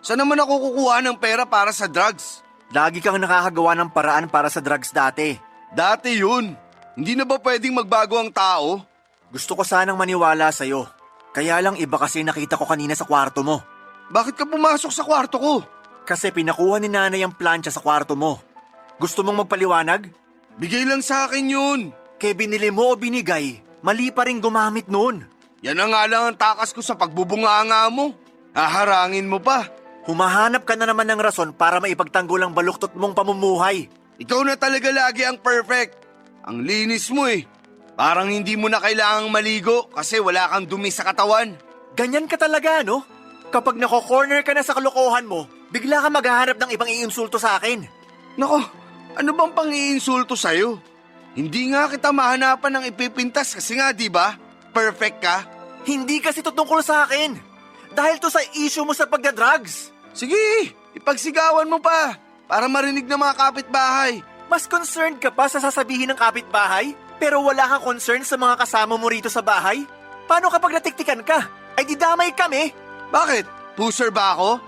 Saan naman ako kukuha ng pera para sa drugs? Lagi kang nakakagawa ng paraan para sa drugs dati. Dati yun. Hindi na ba pwedeng magbago ang tao? Gusto ko sanang maniwala sa'yo. Kaya lang iba kasi nakita ko kanina sa kwarto mo. Bakit ka pumasok sa kwarto ko? Kasi pinakuha ni nanay ang plancha sa kwarto mo. Gusto mong magpaliwanag? Bigay lang sa akin yun. Kaya binili mo o binigay, mali pa rin gumamit noon. Yan na nga lang ang takas ko sa pagbubunganga mo. Haharangin mo pa. Humahanap ka na naman ng rason para maipagtanggol ang baluktot mong pamumuhay. Ikaw na talaga lagi ang perfect. Ang linis mo eh. Parang hindi mo na kailangang maligo kasi wala kang dumi sa katawan. Ganyan ka talaga, no? Kapag nako-corner ka na sa kalokohan mo, bigla ka maghahanap ng ibang iinsulto sa akin. Nako, ano bang pang-iinsulto sa'yo? Hindi nga kita mahanapan ng ipipintas kasi nga, di ba? Perfect ka. Hindi kasi tutungkol sa akin. Dahil to sa issue mo sa pagdadrugs. Sige, ipagsigawan mo pa para marinig ng mga kapitbahay. Mas concerned ka pa sa sasabihin ng kapitbahay, pero wala kang concern sa mga kasama mo rito sa bahay? Paano kapag natiktikan ka? Ay di damay kami. Bakit? Pusher ba ako?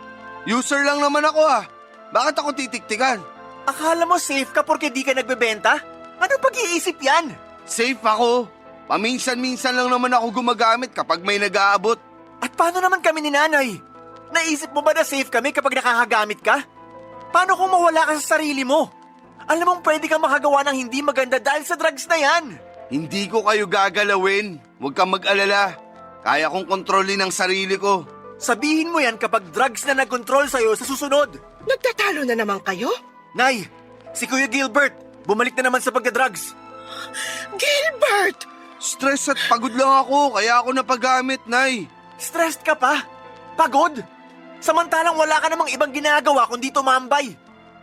User lang naman ako ah. Bakit ako titiktikan? Akala mo safe ka porque di ka nagbebenta? Anong pag-iisip yan? Safe ako. Paminsan-minsan lang naman ako gumagamit kapag may nag-aabot. At paano naman kami ni nanay? Naisip mo ba na safe kami kapag nakakagamit ka? Paano kung mawala ka sa sarili mo? Alam mong pwede kang makagawa ng hindi maganda dahil sa drugs na yan. Hindi ko kayo gagalawin. Huwag kang mag-alala. Kaya kong kontrolin ang sarili ko. Sabihin mo yan kapag drugs na nag-control sa'yo sa susunod. Nagtatalo na naman kayo? Nay, si Kuya Gilbert, bumalik na naman sa pagdadrugs. Gilbert! Stress at pagod lang ako, kaya ako napagamit, Nay. Stressed ka pa? Pagod? Samantalang wala ka namang ibang ginagawa kundi tumambay.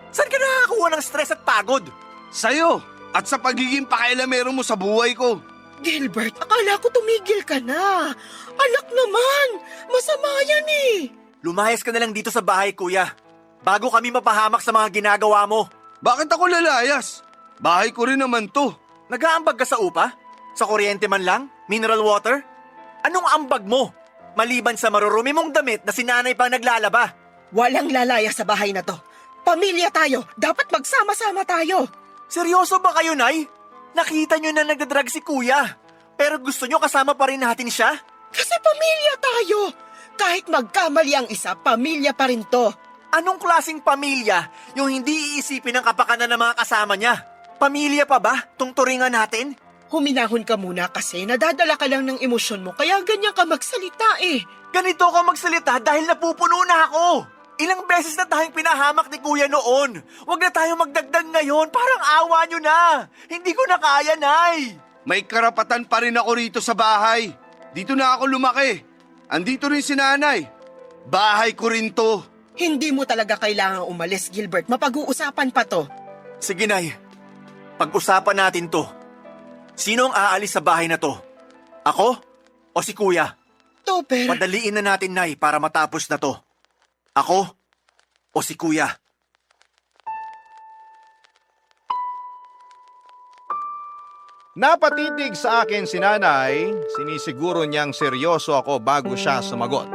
Saan ka nakakakuha ng stress at pagod? Sa'yo, at sa pagiging pakialamero mo sa buhay ko. Gilbert, akala ko tumigil ka na. Alak naman, masama yan eh. Lumayas ka na lang dito sa bahay, kuya. Bago kami mapahamak sa mga ginagawa mo. Bakit ako lalayas? Bahay ko rin naman to. Nag-aambag ka sa upa? Sa kuryente man lang? Mineral water? Anong ambag mo? Maliban sa marurumi mong damit na sinanay pang naglalaba. Walang lalaya sa bahay na to. Pamilya tayo, dapat magsama-sama tayo. Seryoso ba kayo, Nay? Nakita nyo na nagdadrag si kuya. Pero gusto nyo kasama pa rin natin siya? Kasi pamilya tayo. Kahit magkamali ang isa, pamilya pa rin to. Anong klaseng pamilya yung hindi iisipin ang kapakanan ng mga kasama niya? Pamilya pa ba? Tungturingan natin? Huminahon ka muna kasi nadadala ka lang ng emosyon mo kaya ganyan ka magsalita eh. Ganito ako magsalita dahil napupuno na ako. Ilang beses na tayong pinahamak ni Kuya noon. Huwag na tayong magdagdag ngayon. Parang awa nyo na. Hindi ko na kaya, Nay. May karapatan pa rin ako rito sa bahay. Dito na ako lumaki. Andito rin si nanay. Bahay ko rin to. Hindi mo talaga kailangang umalis, Gilbert. Mapag-uusapan pa to. Sige, Nay. Pag-usapan natin to. Sino ang aalis sa bahay na to? Ako o si Kuya? Topper, Padaliin na natin, Nay, para matapos na to. Ako o si Kuya? Napatitig sa akin si nanay, sinisiguro niyang seryoso ako bago siya sumagot.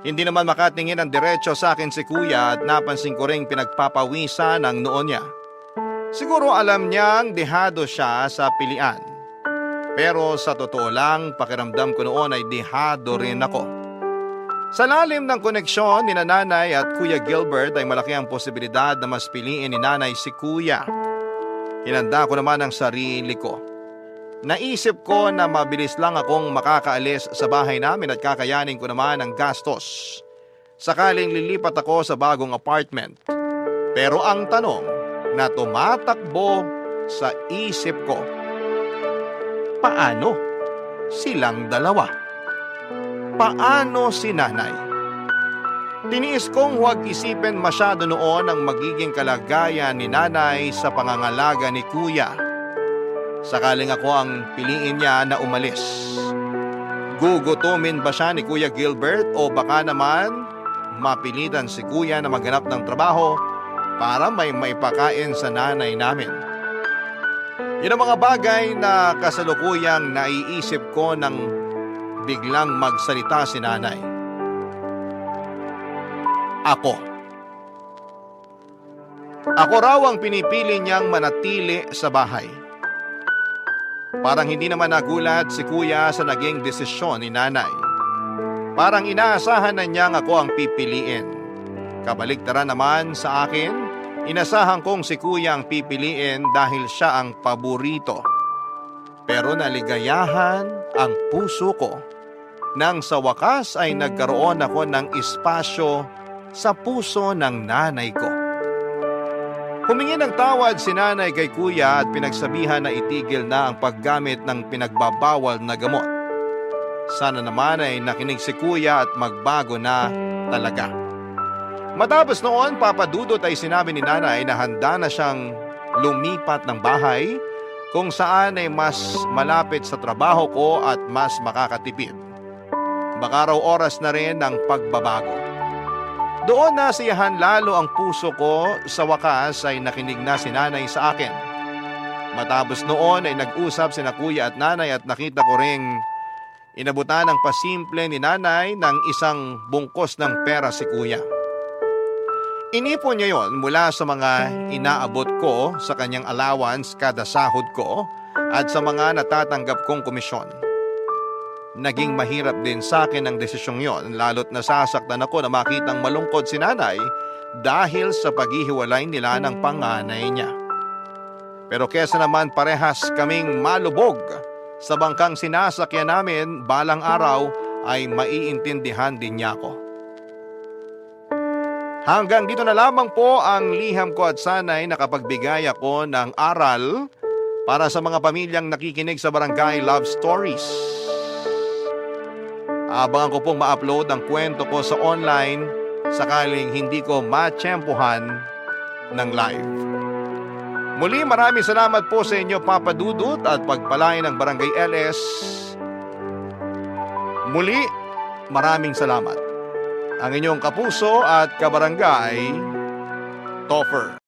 Hindi naman makatingin ang diretso sa akin si kuya at napansin ko ring pinagpapawisan ang noo niya. Siguro alam niyang dehado siya sa pilian. Pero sa totoo lang, pakiramdam ko noon ay dehado rin ako. Sa lalim ng koneksyon ni nanay at Kuya Gilbert ay malaki ang posibilidad na mas piliin ni nanay si kuya. Hinanda ko naman ang sarili ko. Naisip ko na mabilis lang akong makakaalis sa bahay namin at kakayanin ko naman ang gastos sakaling lilipat ako sa bagong apartment. Pero ang tanong na tumatakbo sa isip ko, paano silang dalawa? Paano si nanay? Tiniis kong huwag isipin masyado noon ang magiging kalagayan ni nanay sa pangangalaga ni kuya. Sakaling ako ang piliin niya na umalis. Gugutumin ba siya ni Kuya Gilbert o baka naman mapilitan si kuya na maghanap ng trabaho para may maipakain sa nanay namin? Yun ang mga bagay na kasalukuyang naiisip ko nang biglang magsalita si nanay. Ako raw ang pinipili niyang manatili sa bahay. Parang hindi naman nagulat si kuya sa naging desisyon ni nanay. Parang inaasahan na niyang ako ang pipiliin. Kabaligtaran naman sa akin, inasahan kong si kuya ang pipiliin dahil siya ang paborito. Pero naligayahan ang puso ko nang sa wakas ay nagkaroon ako ng espasyo sa puso ng nanay ko. Humingi ng tawad si nanay kay kuya at pinagsabihan na itigil na ang paggamit ng pinagbabawal na gamot. Sana naman ay nakinig si kuya at magbago na talaga. Matapos noon, papadudot ay sinabi ni nanay na handa na siyang lumipat ng bahay kung saan ay mas malapit sa trabaho ko at mas makakatipid. Baka raw oras na rin ng pagbabago. Doon nasiyahan lalo ang puso ko, sa wakas ay nakinig na si nanay sa akin. Matapos noon ay nag-usap sina kuya at nanay at nakita ko ring inabutan ng pasimple ni nanay ng isang bungkos ng pera si kuya. Inipon niya yon mula sa mga inaabot ko sa kanyang allowance kada sahod ko at sa mga natatanggap kong komisyon. Naging mahirap din sa akin ang desisyong yon lalo't nasasaktan ako na makitang malungkot si nanay dahil sa paghihiwalay nila ng panganay niya. Pero kesa naman parehas kaming malubog sa bangkang sinasakyan namin, balang araw ay maiintindihan din niya ako. Hanggang dito na lamang po ang liham ko at sana'y nakapagbigay ako ng aral para sa mga pamilyang nakikinig sa Barangay Love Stories. Abangan ko pong ma-upload ang kwento ko sa online sakaling hindi ko matsyempohan ng live. Muli maraming salamat po sa inyo Papa Dudut at pagpalain ng Barangay LS. Muli maraming salamat. Ang inyong kapuso at kabarangay, Topher.